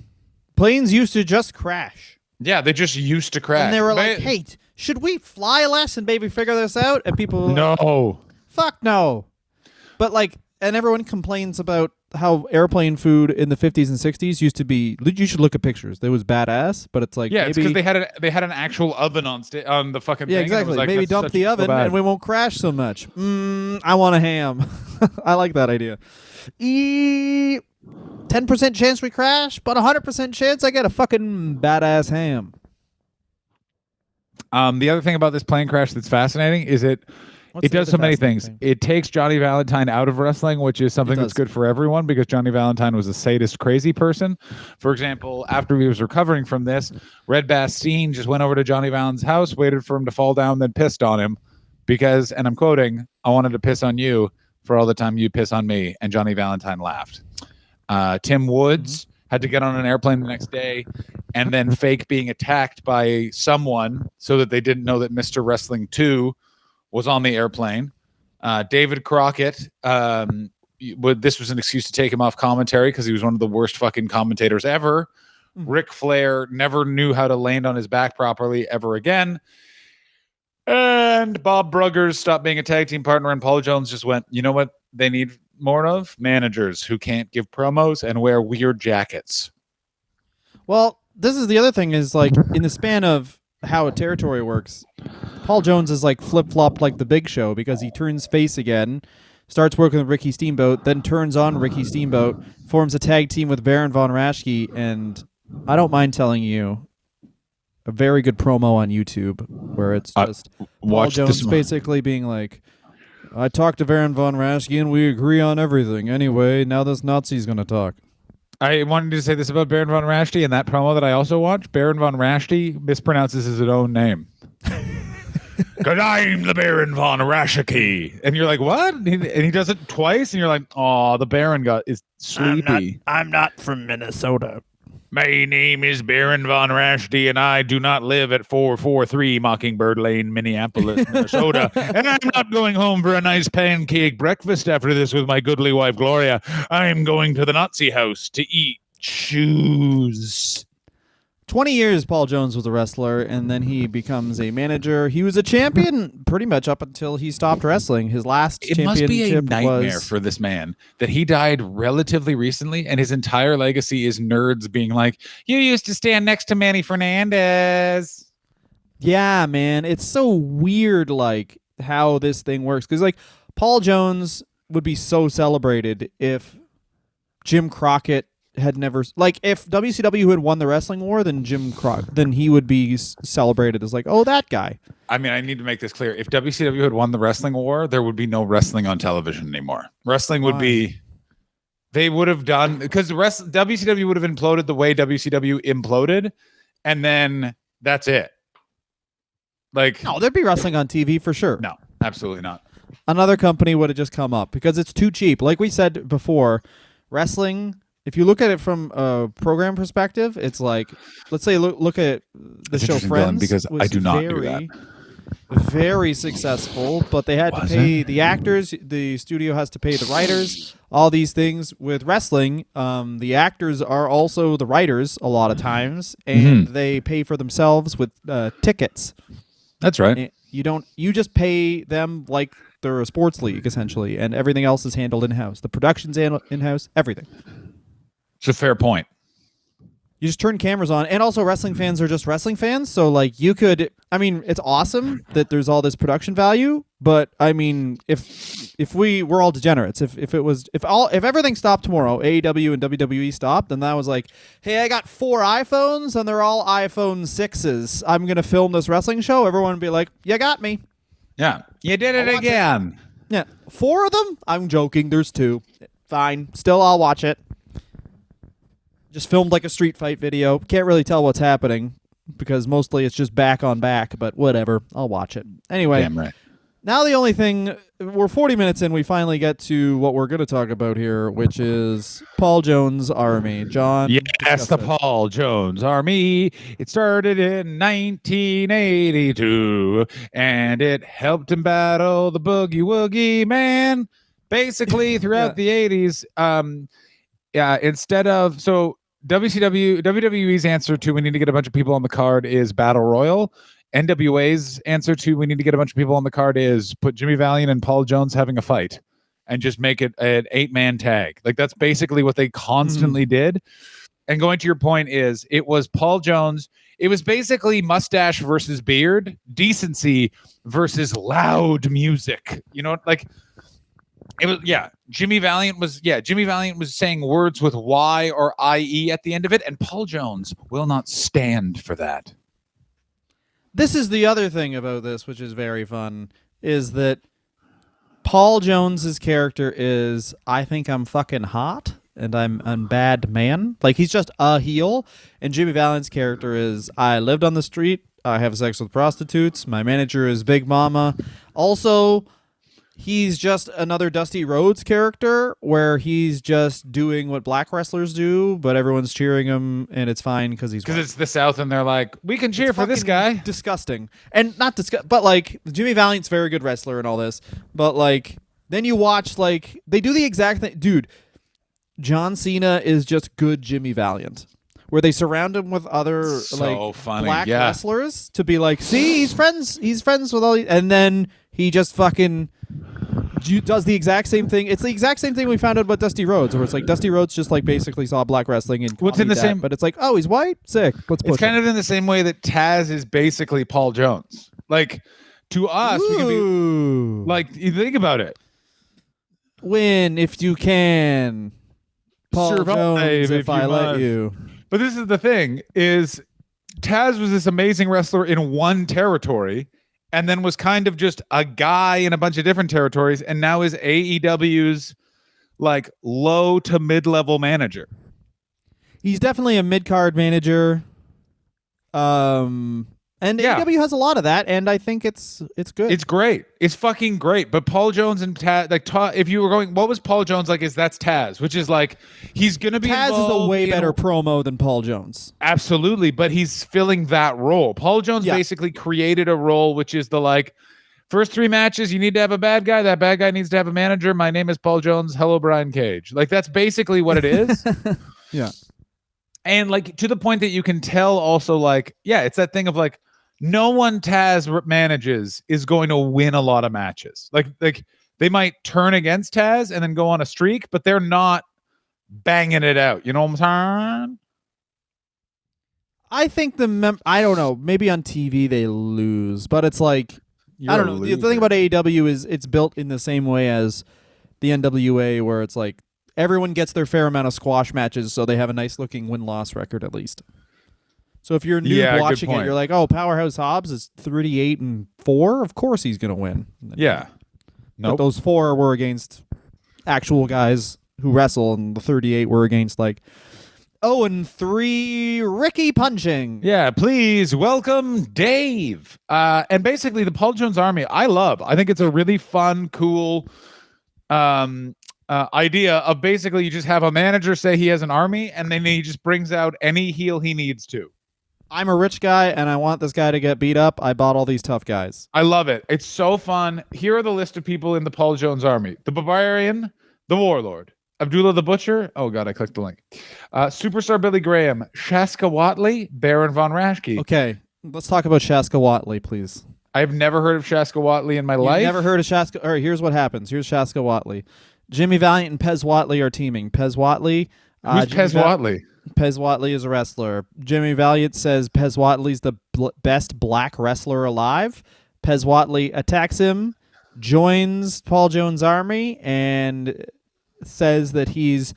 Speaker 2: planes used to just crash,
Speaker 1: Yeah, they just used to crash.
Speaker 2: and they were
Speaker 1: But-
Speaker 2: like, hey, should we fly less and maybe figure this out? And people were like,
Speaker 1: no.
Speaker 2: fuck no. But like, and everyone complains about how airplane food in the 50s and 60s used to be. You should look at pictures. It was badass, but it's like
Speaker 1: Yeah, it's
Speaker 2: maybe
Speaker 1: because they had an actual oven on the fucking
Speaker 2: yeah,
Speaker 1: thing. and it was
Speaker 2: exactly.
Speaker 1: like,
Speaker 2: Maybe
Speaker 1: that's
Speaker 2: dump
Speaker 1: such-
Speaker 2: the
Speaker 1: so
Speaker 2: oven
Speaker 1: bad.
Speaker 2: and we won't crash so much. I want a ham. I like that idea. 10% chance we crash, but 100% chance I get a fucking badass ham.
Speaker 1: The other thing about this plane crash that's fascinating is it does so many things. It takes Johnny Valentine out of wrestling, which is something that's
Speaker 2: does.
Speaker 1: good for everyone because Johnny Valentine was a sadist, crazy person. For example, after he was recovering from this, Red Bastien just went over to Johnny Valentine's house, waited for him to fall down, then pissed on him because, and I'm quoting, "I wanted to piss on you for all the time you piss on me." And Johnny Valentine laughed. Tim Woods had to get on an airplane the next day and then fake being attacked by someone so that they didn't know that Mr. Wrestling 2 was on the airplane. David Crockett, this was an excuse to take him off commentary because he was one of the worst fucking commentators ever. Ric Flair never knew how to land on his back properly ever again. And Bob Bruggers stopped being a tag team partner, and Paul Jones just went, you know what they need more of? Managers who can't give promos and wear weird jackets.
Speaker 2: Well, this is the other thing is like in the span of how a territory works, Paul Jones is like flip-flopped like the Big Show because he turns face again, starts working with Ricky Steamboat, then turns on Ricky Steamboat, forms a tag team with Baron Von Raschke, and I don't mind telling you, a very good promo on YouTube where it's just Paul
Speaker 1: Watch
Speaker 2: Jones
Speaker 1: this one.
Speaker 2: basically being like, I talked to Baron Von Raschke and we agree on everything. Anyway, now this Nazi's going to talk.
Speaker 1: I wanted to say this about Baron Von Raschke and that promo that I also watched. Baron Von Raschke mispronounces his own name. Because I'm the Baron Von Raschke. And you're like, what? And he does it twice, and you're like, oh, the Baron is sleepy.
Speaker 2: I'm not from Minnesota.
Speaker 1: My name is Baron Von Rashty, and I do not live at 443 Mockingbird Lane, Minneapolis, Minnesota. And I'm not going home for a nice pancake breakfast after this with my goodly wife, Gloria. I'm going to the Nazi house to eat shoes.
Speaker 2: 20 years Paul Jones was a wrestler, and then he becomes a manager. He was a champion pretty much up until he stopped wrestling. His last
Speaker 1: It
Speaker 2: championship
Speaker 1: must be a nightmare
Speaker 2: was...
Speaker 1: for this man that he died relatively recently, and his entire legacy is nerds being like, you used to stand next to Manny Fernandez.
Speaker 2: Yeah, man. It's so weird, like, how this thing works. Because, like, Paul Jones would be so celebrated if Jim Crockett had never, like, if WCW had won the wrestling war, then then he would be celebrated as like, oh, that guy.
Speaker 1: I mean, I need to make this clear. If WCW had won the wrestling war, there would be no wrestling on television anymore. Wrestling would be, they would have done, because WCW would have imploded the way WCW imploded, and then that's it. Like,
Speaker 2: No, there'd be wrestling on TV for sure.
Speaker 1: no, absolutely not.
Speaker 2: Another company would have just come up because it's too cheap. Like we said before, wrestling, if you look at it from a program perspective, it's like, let's say look at the
Speaker 1: That's
Speaker 2: show
Speaker 1: interesting,
Speaker 2: Friends.
Speaker 1: Dylan, because
Speaker 2: was
Speaker 1: I do not do that.
Speaker 2: Very successful, but they had to pay the actors. The studio has to pay the writers. All these things with wrestling, the actors are also the writers a lot of times, and they pay for themselves with tickets.
Speaker 1: That's right.
Speaker 2: You just pay them like they're a sports league essentially, and everything else is handled in house. The production's in house, everything.
Speaker 1: It's a fair point.
Speaker 2: You just turn cameras on, and also wrestling fans are just wrestling fans. So like you could, I mean, it's awesome that there's all this production value, but I mean, if we're all degenerates, if everything stopped tomorrow, AEW and WWE stopped, and that was like, hey, I got 4 iPhones and they're all iPhone 6s. I'm gonna film this wrestling show. Everyone would be like, you got me.
Speaker 1: Yeah, you did it again.
Speaker 2: Yeah, 4 of them. I'm joking. There's 2. Fine. Still, I'll watch it. Just filmed like a street fight video. Can't really tell what's happening because mostly it's just back on back, but whatever. I'll watch it. Anyway,
Speaker 1: Damn right.
Speaker 2: now the only thing, we're 40 minutes in, we finally get to what we're going to talk about here, which is Paul Jones' Army. John?
Speaker 1: Yes, the Paul Jones Army. It started in 1982, and it helped him battle the Boogie Woogie Man. Basically, throughout the 80s, instead of, so WWE's answer to we need to get a bunch of people on the card is Battle Royal. NWA's answer to we need to get a bunch of people on the card is put Jimmy Valiant and Paul Jones having a fight and just make it an 8-man tag. Like that's basically what they constantly did. And going to your point is it was Paul Jones. It was basically mustache versus beard, decency versus loud music. You know, like it was, Jimmy Valiant was saying words with Y or IE at the end of it, and Paul Jones will not stand for that.
Speaker 2: This is the other thing about this, which is very fun, is that Paul Jones's character is, I think I'm fucking hot and I'm a bad man. Like he's just a heel. And Jimmy Valiant's character is, I lived on the street, I have sex with prostitutes, my manager is Big Mama. Also, he's just another Dusty Rhodes character where he's just doing what black wrestlers do, but everyone's cheering him and it's fine because
Speaker 1: it's the South and they're like, we can cheer for this guy.
Speaker 2: Disgusting. And not but like Jimmy Valiant's very good wrestler and all this, but like then you watch like they do the exact thing. Dude, John Cena is just good Jimmy Valiant. Where they surround him with other black wrestlers to be like, see, he's friends with all these, and then he just fucking does the exact same thing. It's the exact same thing we found out about Dusty Rhodes, where it's like Dusty Rhodes just like basically saw black wrestling and
Speaker 1: what's in the same,
Speaker 2: but it's like, oh, he's white, sick. Let's push.
Speaker 1: It's kind of in the same way that Taz is basically Paul Jones. Like to us, we can be like, you think about it.
Speaker 2: Win if you can, Paul Jones, if I let you.
Speaker 1: But this is the thing: is Taz was this amazing wrestler in one territory. And then was kind of just a guy in a bunch of different territories, and now is AEW's like low to mid-level manager.
Speaker 2: He's definitely a mid-card manager. And
Speaker 1: Yeah.
Speaker 2: AEW has a lot of that, and I think it's good.
Speaker 1: It's great. It's fucking great. But Paul Jones and Taz, like, if you were going, what was Paul Jones like? Is that's Taz, which is like he's gonna be
Speaker 2: Taz is a
Speaker 1: involved
Speaker 2: way
Speaker 1: in-
Speaker 2: better promo than Paul Jones.
Speaker 1: Absolutely, but he's filling that role. Paul Jones basically created a role, which is the like first 3 matches, you need to have a bad guy. That bad guy needs to have a manager. My name is Paul Jones. Hello, Brian Cage. Like that's basically what it is.
Speaker 2: Yeah.
Speaker 1: And like to the point that you can tell also like, yeah, it's that thing of like no one Taz manages is going to win a lot of matches. Like they might turn against Taz and then go on a streak, but they're not banging it out. You know what I'm saying?
Speaker 2: I think I don't know. Maybe on TV they lose, but it's like I don't know. The thing about AEW is it's built in the same way as the NWA, where it's like everyone gets their fair amount of squash matches, so they have a nice looking win-loss record at least. So if you're new watching it, you're like, oh, Powerhouse Hobbs is 38-4. Of course he's gonna win.
Speaker 1: Yeah.
Speaker 2: But those 4 were against actual guys who wrestle, and the 38 were against like 0-3 Ricky Punching.
Speaker 1: Yeah, please welcome Dave. And basically the Paul Jones Army, I think it's a really fun, cool idea of basically you just have a manager say he has an army and then he just brings out any heel he needs to.
Speaker 2: I'm a rich guy and I want this guy to get beat up. I bought all these tough guys.
Speaker 1: I love it. It's so fun. Here are the list of people in the Paul Jones Army. The Barbarian, the Warlord, Abdullah the Butcher. Oh, God, I clicked the link. Superstar Billy Graham, Shaska Watley, Baron Von Raschke.
Speaker 2: Okay, let's talk about Shaska Watley, please.
Speaker 1: I've never heard of Shaska Watley in my life.
Speaker 2: Never heard of Shaska? All right, here's what happens. Here's Shaska Watley. Jimmy Valiant and Pez Watley are teaming. Pez Watley.
Speaker 1: Who's Pez Watley?
Speaker 2: Pez Watley is a wrestler. Jimmy Valiant says Pez Watley's the best black wrestler alive. Pez Watley attacks him, joins Paul Jones' army, and says that he's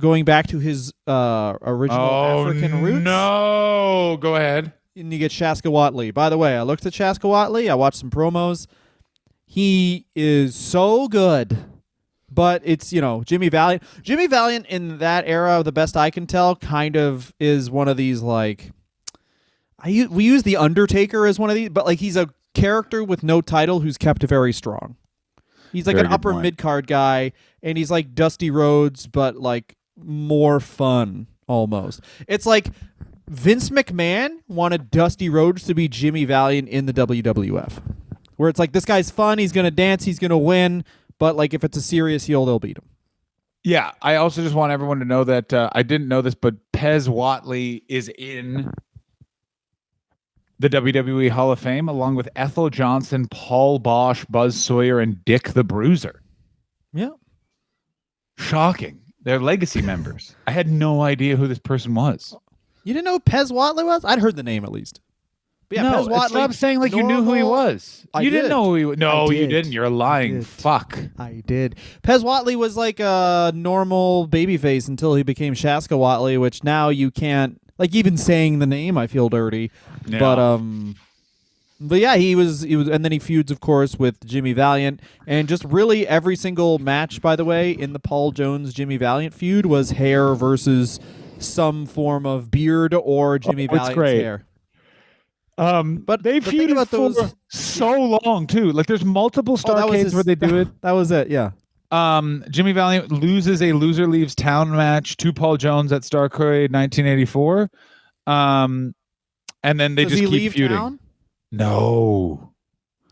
Speaker 2: going back to his original African roots.
Speaker 1: No, go ahead.
Speaker 2: And you get Shaska Watley. By the way, I looked at Shaska Watley. I watched some promos. He is so good. But it's, Jimmy Valiant. Jimmy Valiant in that era, the best I can tell, kind of is one of these, like... we use The Undertaker as one of these, but like he's a character with no title who's kept very strong. He's like an upper mid-card guy, and he's like Dusty Rhodes, but like more fun, almost. It's like Vince McMahon wanted Dusty Rhodes to be Jimmy Valiant in the WWF. Where it's like, this guy's fun, he's going to dance, he's going to win... But like if it's a serious heel, they'll beat him.
Speaker 1: Yeah, I also just want everyone to know that I didn't know this, but Pez Watley is in the WWE Hall of Fame along with Ethel Johnson, Paul Bosch, Buzz Sawyer, and Dick the Bruiser.
Speaker 2: Yeah.
Speaker 1: Shocking. They're legacy members. I had no idea who this person was.
Speaker 2: You didn't know who Pez Watley was? I'd heard the name at least. But yeah,
Speaker 1: no,
Speaker 2: Pez Watley,
Speaker 1: stop saying like you knew who he was. You didn't know who he was. No, you didn't. You're lying. Fuck.
Speaker 2: I did. Pez Watley was like a normal babyface until he became Shaska Watley, which now you can't, like, even saying the name I feel dirty. Yeah. But yeah, he was, and then he feuds, of course, with Jimmy Valiant, and just really every single match, by the way, in the Paul Jones Jimmy Valiant feud was hair versus some form of beard or Jimmy Valiant's hair.
Speaker 1: But they feuded for so long too. Like there's multiple Starrcades where they do it.
Speaker 2: That was it, yeah.
Speaker 1: Jimmy Valiant loses a loser leaves town match to Paul Jones at Starrcade 1984. And then they just keep feuding. Town? No.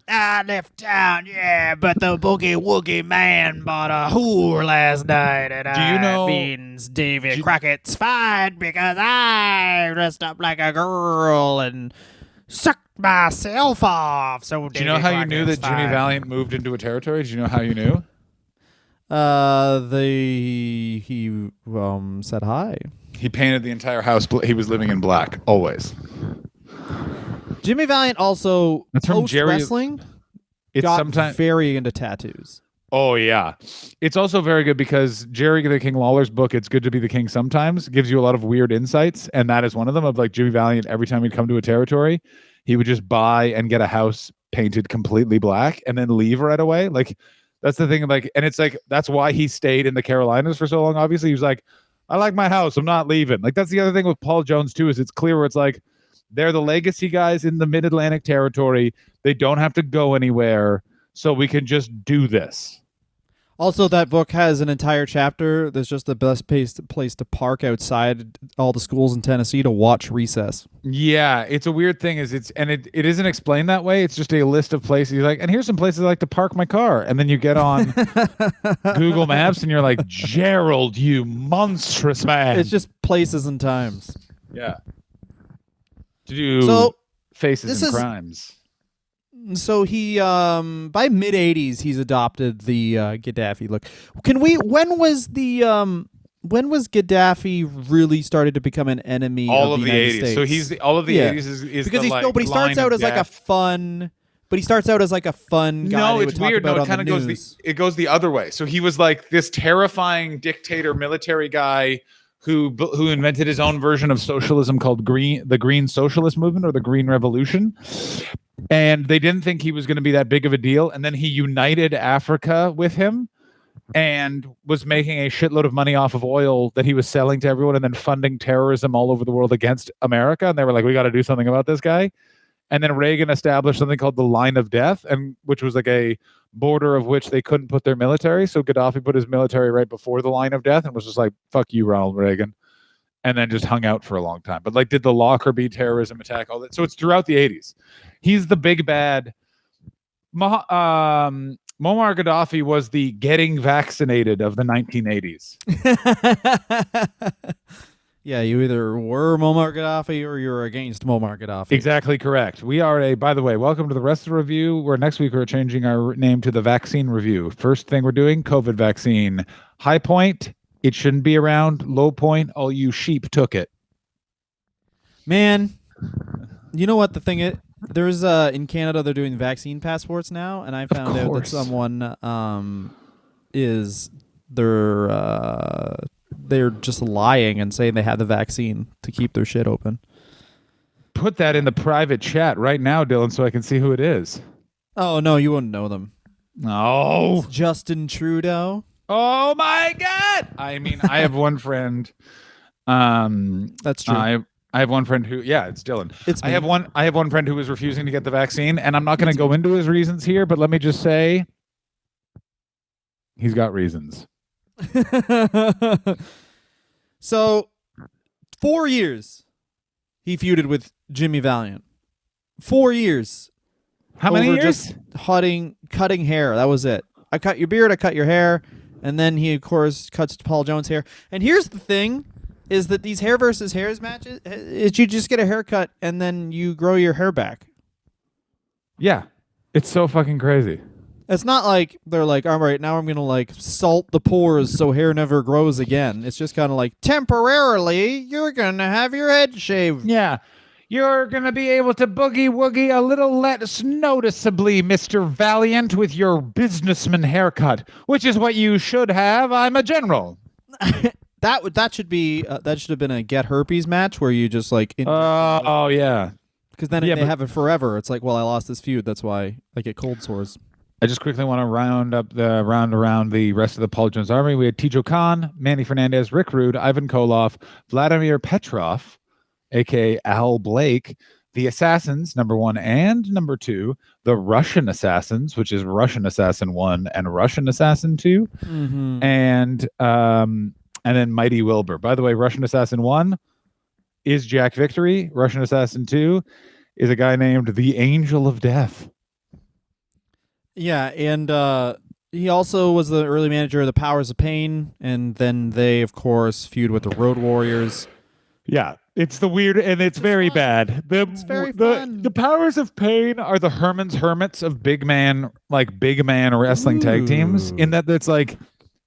Speaker 2: I left town, yeah, but the Boogie Woogie Man bought a whore last night, and means David Crockett's fine because I dressed up like a girl and sucked myself off. So
Speaker 1: do you know how you knew that Jimmy Valiant moved into a territory? Did you know how you knew?
Speaker 2: He said hi.
Speaker 1: He painted the entire house. He was living in black always.
Speaker 2: Jimmy Valiant also post wrestling got very into tattoos.
Speaker 1: Oh yeah, it's also very good because Jerry the King Lawler's book, It's Good to Be the King Sometimes, gives you a lot of weird insights, and that is one of them. Of like Jimmy Valiant, every time he'd come to a territory, he would just buy and get a house painted completely black and then leave right away. Like that's the thing. Like, and it's like that's why he stayed in the Carolinas for so long. Obviously, he was like, I like my house, I'm not leaving. Like that's the other thing with Paul Jones too, is it's clear where it's like They're the legacy guys in the Mid-Atlantic territory. They don't have to go anywhere, so we can just do this.
Speaker 2: Also, that book has an entire chapter that's just the best place to park outside all the schools in Tennessee to watch recess.
Speaker 1: Yeah, it's a weird thing. It isn't explained that way. It's just a list of places. You're like, and here's some places I like to park my car. And then you get on Google Maps and you're like, Gerald, you monstrous man.
Speaker 2: It's just places and times.
Speaker 1: Yeah. To do faces and crimes.
Speaker 2: So he by mid 80s he's adopted the Gaddafi look. When was Gaddafi really started to become an enemy of the United
Speaker 1: 80s.
Speaker 2: States?
Speaker 1: So he's all of the 80s is
Speaker 2: because
Speaker 1: the,
Speaker 2: but he starts out as like a fun guy.
Speaker 1: No, it's weird. No, it kind of goes the other way. So he was like this terrifying dictator, military guy who invented his own version of socialism called the Green Socialist Movement or the Green Revolution. And they didn't think he was going to be that big of a deal. And then he united Africa with him and was making a shitload of money off of oil that he was selling to everyone and then funding terrorism all over the world against America. And they were like, we got to do something about this guy. And then Reagan established something called the Line of Death, and which was like a border of which they couldn't put their military. So Gaddafi put his military right before the Line of Death and was just like, fuck you, Ronald Reagan. And then just hung out for a long time. But like did the Lockerbie terrorism attack, all that. So it's throughout the 80s. He's the big bad. Muammar Gaddafi was the getting vaccinated of the 1980s.
Speaker 2: Yeah, you either were Muammar Gaddafi or you're against Muammar Gaddafi.
Speaker 1: Exactly correct. We are by the way, welcome to the rest of the review, where next week we're changing our name to the vaccine review. First thing we're doing, COVID vaccine. High point, it shouldn't be around. Low point, all you sheep took it.
Speaker 2: Man, you know what the thing is? There's in Canada they're doing vaccine passports now, and I found out that someone they're just lying and saying they had the vaccine to keep their shit open.
Speaker 1: Put that in the private chat right now, Dylan, so I can see who it is.
Speaker 2: Oh no, you wouldn't know them.
Speaker 1: No.
Speaker 2: It's Justin Trudeau.
Speaker 1: Oh my God! I mean, I have one friend.
Speaker 2: That's true.
Speaker 1: I have one friend who, it's Dylan.
Speaker 2: It's me.
Speaker 1: I have one friend who was refusing to get the vaccine, and I'm not going to go into his reasons here, but let me just say, he's got reasons.
Speaker 2: So, 4 years he feuded with Jimmy Valiant. 4 years.
Speaker 1: How many years?
Speaker 2: Just cutting hair. That was it. I cut your beard, I cut your hair, and then he of course cuts Paul Jones' hair. And here's the thing: is that these hair versus hairs matches? Is you just get a haircut and then you grow your hair back?
Speaker 1: Yeah, it's so fucking crazy.
Speaker 2: It's not like they're like, all right, now I'm going to like salt the pores so hair never grows again. It's just kind of like, temporarily, you're going to have your head shaved.
Speaker 1: Yeah. You're going to be able to boogie woogie a little less noticeably, Mr. Valiant, with your businessman haircut, which is what you should have. I'm a general.
Speaker 2: That should have been a get herpes match where you just like...
Speaker 1: Oh, yeah.
Speaker 2: Because then they have it forever. It's like, well, I lost this feud. That's why I get cold sores.
Speaker 1: I just quickly want to round around the rest of the Paul Jones army. We had Tijo Khan, Manny Fernandez, Rick Rude, Ivan Koloff, Vladimir Petrov, a.k.a. Al Blake, the Assassins, number 1 and number 2, the Russian Assassins, which is Russian Assassin 1 and Russian Assassin 2, and then Mighty Wilbur. By the way, Russian Assassin 1 is Jack Victory. Russian Assassin 2 is a guy named the Angel of Death.
Speaker 2: Yeah, and he also was the early manager of the Powers of Pain, and then they, of course, feud with the Road Warriors.
Speaker 1: Yeah, it's the weird, and it's very
Speaker 2: fun.
Speaker 1: bad.
Speaker 2: It's very fun.
Speaker 1: The Powers of Pain are the Herman's Hermits of big man wrestling tag teams, in that it's like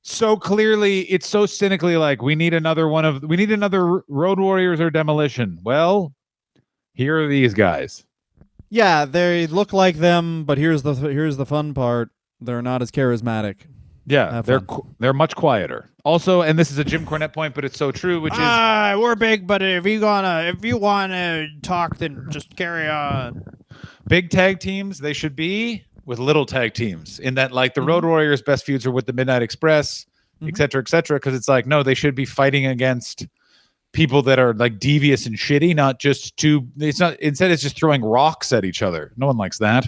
Speaker 1: so clearly, it's so cynically like, we need another Road Warriors or Demolition. Well, here are these guys.
Speaker 2: Yeah, they look like them, but here's the fun part: they're not as charismatic.
Speaker 1: Yeah, they're much quieter. Also, and this is a Jim Cornette point, but it's so true, which is
Speaker 2: we're big, but if you wanna talk, then just carry on.
Speaker 1: Big tag teams, they should be with little tag teams. In that, like the Road Warriors' best feuds are with the Midnight Express, et cetera, because it's like, no, they should be fighting against people that are like devious and shitty, not just instead it's just throwing rocks at each other. No one likes that.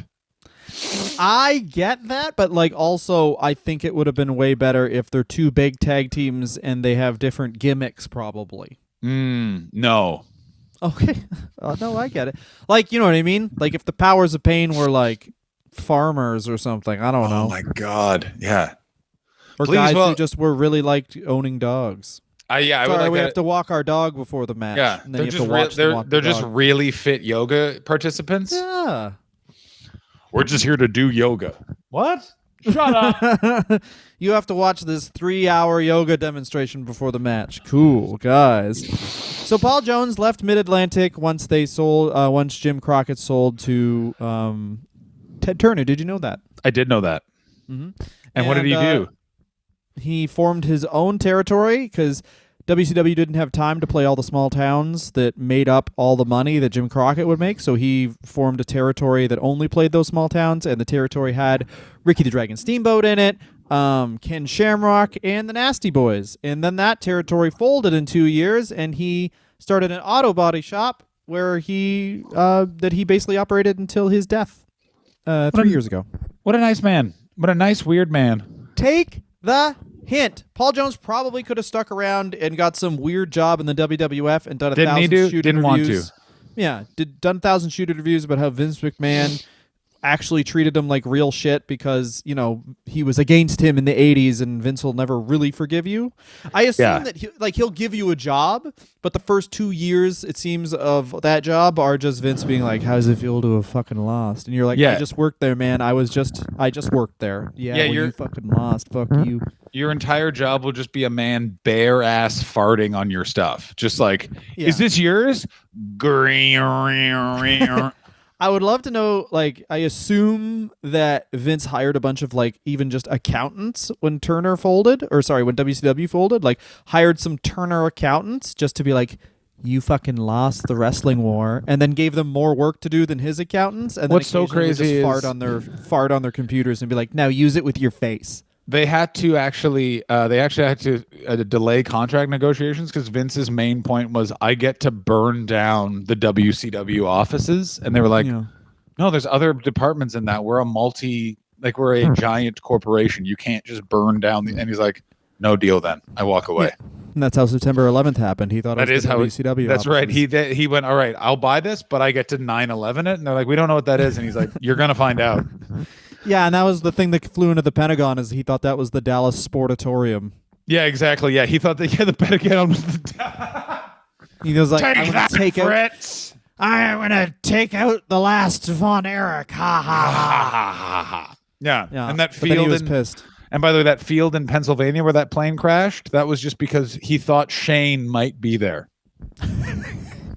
Speaker 2: I get that, but like also I think it would have been way better if they're two big tag teams and they have different gimmicks probably.
Speaker 1: No.
Speaker 2: Okay. No, I get it. Like, you know what I mean? Like if the Powers of Pain were like farmers or something, I don't know.
Speaker 1: Oh my God. Yeah.
Speaker 2: Or guys who just were really liked owning dogs.
Speaker 1: I
Speaker 2: Sorry,
Speaker 1: would like
Speaker 2: we
Speaker 1: that.
Speaker 2: have to walk our dog before the match.
Speaker 1: Yeah,
Speaker 2: and then you have to watch them walk
Speaker 1: they're
Speaker 2: the
Speaker 1: just
Speaker 2: dog.
Speaker 1: really fit yoga participants.
Speaker 2: Yeah.
Speaker 1: We're just here to do yoga. What? Shut up.
Speaker 2: You have to watch this 3-hour yoga demonstration before the match. Cool, guys. So Paul Jones left Mid-Atlantic once Jim Crockett sold to Ted Turner. Did you know that?
Speaker 1: I did know that.
Speaker 2: Mm-hmm.
Speaker 1: And what did he do?
Speaker 2: He formed his own territory because WCW didn't have time to play all the small towns that made up all the money that Jim Crockett would make. So he formed a territory that only played those small towns, and the territory had Ricky the Dragon Steamboat in it, Ken Shamrock, and the Nasty Boys. And then that territory folded in 2 years, and he started an auto body shop where he basically operated until his death 3 years ago.
Speaker 1: What a nice man. What a nice, weird man.
Speaker 2: Take the hint. Paul Jones probably could have stuck around and got some weird job in the WWF and done 1,000 shoot
Speaker 1: Didn't
Speaker 2: interviews.
Speaker 1: want to.
Speaker 2: Yeah, done 1,000 shoot interviews about how Vince McMahon actually treated him like real shit because, you know, he was against him in the 80s and Vince will never really forgive you. I assume that he'll give you a job, but the first 2 years, it seems, of that job are just Vince being like, how does it feel to have fucking lost? And you're like, I just worked there, man. I just worked there. Yeah, you fucking lost. Fuck you.
Speaker 1: Your entire job will just be a man bare ass farting on your stuff. Just like, is this yours?
Speaker 2: I would love to know, like, I assume that Vince hired a bunch of, like, even just accountants when Turner folded, or sorry, when WCW folded, like, hired some Turner accountants just to be like, you fucking lost the wrestling war, and then gave them more work to do than his accountants, and then
Speaker 1: what's so crazy
Speaker 2: just
Speaker 1: is
Speaker 2: fart on their computers and be like, now use it with your face.
Speaker 1: They had to actually delay contract negotiations because Vince's main point was, I get to burn down the WCW offices. And they were like, no, there's other departments in that. We're a giant corporation. You can't just burn down. And he's like, no deal then. I walk away.
Speaker 2: Yeah. And that's how September 11th happened. He thought it was WCW.
Speaker 1: That's right. He went, all right, I'll buy this, but I get to 9/11 it. And they're like, we don't know what that is. And he's like, you're going to find out.
Speaker 2: Yeah, and that was the thing that flew into the Pentagon, is he thought that was the Dallas Sportatorium.
Speaker 1: Yeah, exactly. Yeah, he thought that the Pentagon was the.
Speaker 2: He was like,
Speaker 1: I'm
Speaker 2: gonna take out the last Von Erich. Ha ha ha
Speaker 1: ha. Yeah, and that
Speaker 2: field. He was pissed.
Speaker 1: And by the way, that field in Pennsylvania where that plane crashed, that was just because he thought Shane might be there.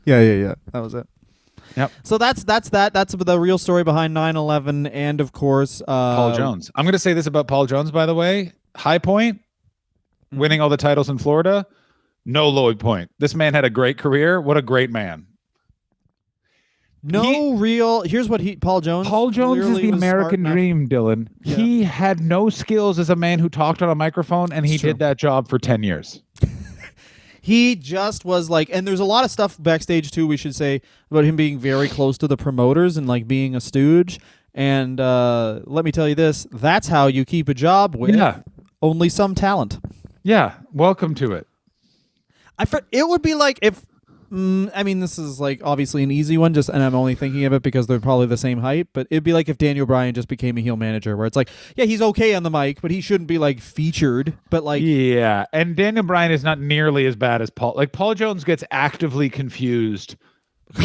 Speaker 2: Yeah. That was it.
Speaker 1: Yep.
Speaker 2: So that's that. That's the real story behind 9/11, and of course,
Speaker 1: Paul Jones. I'm going to say this about Paul Jones, by the way. High Point, winning all the titles in Florida. No low point. This man had a great career. What a great man.
Speaker 2: Here's what Paul Jones
Speaker 1: is the American dream, Dylan. Yeah. He had no skills as a man who talked on a microphone, and he did that job for 10 years.
Speaker 2: He just was like, and there's a lot of stuff backstage too, we should say, about him being very close to the promoters and like being a stooge. And let me tell you this, that's how you keep a job with only some talent.
Speaker 1: Yeah, welcome to it.
Speaker 2: It would be like if, I mean, this is like obviously an easy one, and I'm only thinking of it because they're probably the same height, but it'd be like if Daniel Bryan just became a heel manager, where it's like, yeah, he's okay on the mic, but he shouldn't be like featured, but like...
Speaker 1: Yeah, and Daniel Bryan is not nearly as bad as Paul. Like, Paul Jones gets actively confused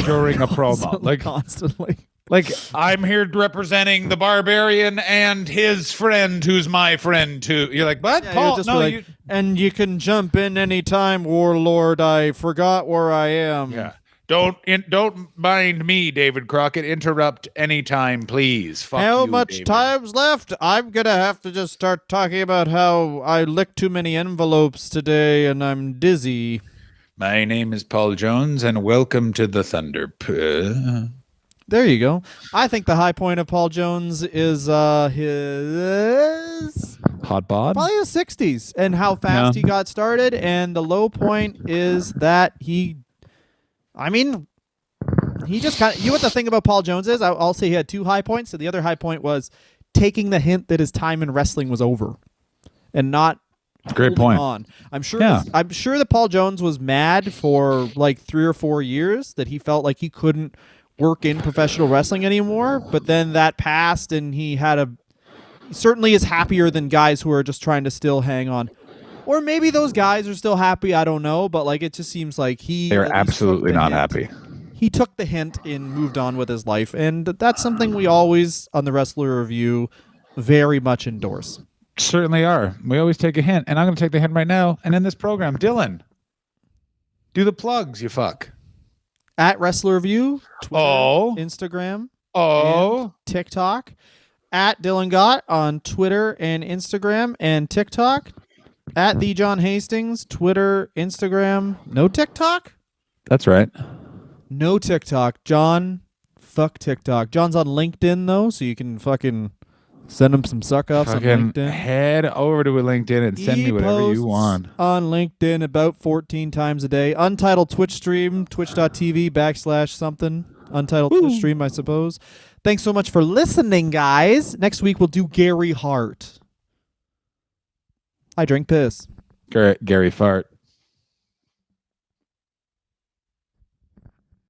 Speaker 1: during a promo.
Speaker 2: Constantly.
Speaker 1: Like, I'm here representing the Barbarian and his friend, who's my friend too. You're like, what?
Speaker 2: Yeah,
Speaker 1: Paul? No,
Speaker 2: and you can jump in anytime, Warlord. I forgot where I am.
Speaker 1: Yeah. Don't mind me, David Crockett. Interrupt anytime, please. Fuck
Speaker 2: how
Speaker 1: you,
Speaker 2: much
Speaker 1: David.
Speaker 2: time's left? I'm gonna have to just start talking about how I licked too many envelopes today and I'm dizzy.
Speaker 1: My name is Paul Jones, and welcome to the Thunder.
Speaker 2: There you go. I think the high point of Paul Jones is his
Speaker 1: Hot bod?
Speaker 2: Probably the 60s, and how fast he got started. And the low point is that he just kind of, what the thing about Paul Jones is, I'll say he had 2 high points. So the other high point was taking the hint that his time in wrestling was over and not
Speaker 1: Great point.
Speaker 2: on. I'm sure that Paul Jones was mad for like 3 or 4 years that he felt like he couldn't work in professional wrestling anymore, but then that passed and he certainly is happier than guys who are just trying to still hang on. Or maybe those guys are still happy, I don't know, but like it just seems like
Speaker 1: they're absolutely not happy.
Speaker 2: He took the hint and moved on with his life, and that's something we always on the Wrestler Review very much endorse.
Speaker 1: Certainly are. We always take a hint, and I'm going to take the hint right now and end this program. Dylan, do the plugs, you fuck.
Speaker 2: At Wrestler Review, Twitter, Instagram, and TikTok. At Dylan Gott on Twitter and Instagram and TikTok. At The John Hastings, Twitter, Instagram. No TikTok?
Speaker 1: That's right.
Speaker 2: No TikTok. John, fuck TikTok. John's on LinkedIn, though, so you can fucking send him some suck-offs on LinkedIn.
Speaker 1: Head over to LinkedIn and send me whatever you want.
Speaker 2: On LinkedIn about 14 times a day. Untitled Twitch stream, twitch.tv/something. Untitled Twitch stream, I suppose. Thanks so much for listening, guys. Next week, we'll do Gary Hart. I drink piss.
Speaker 1: Gary Fart.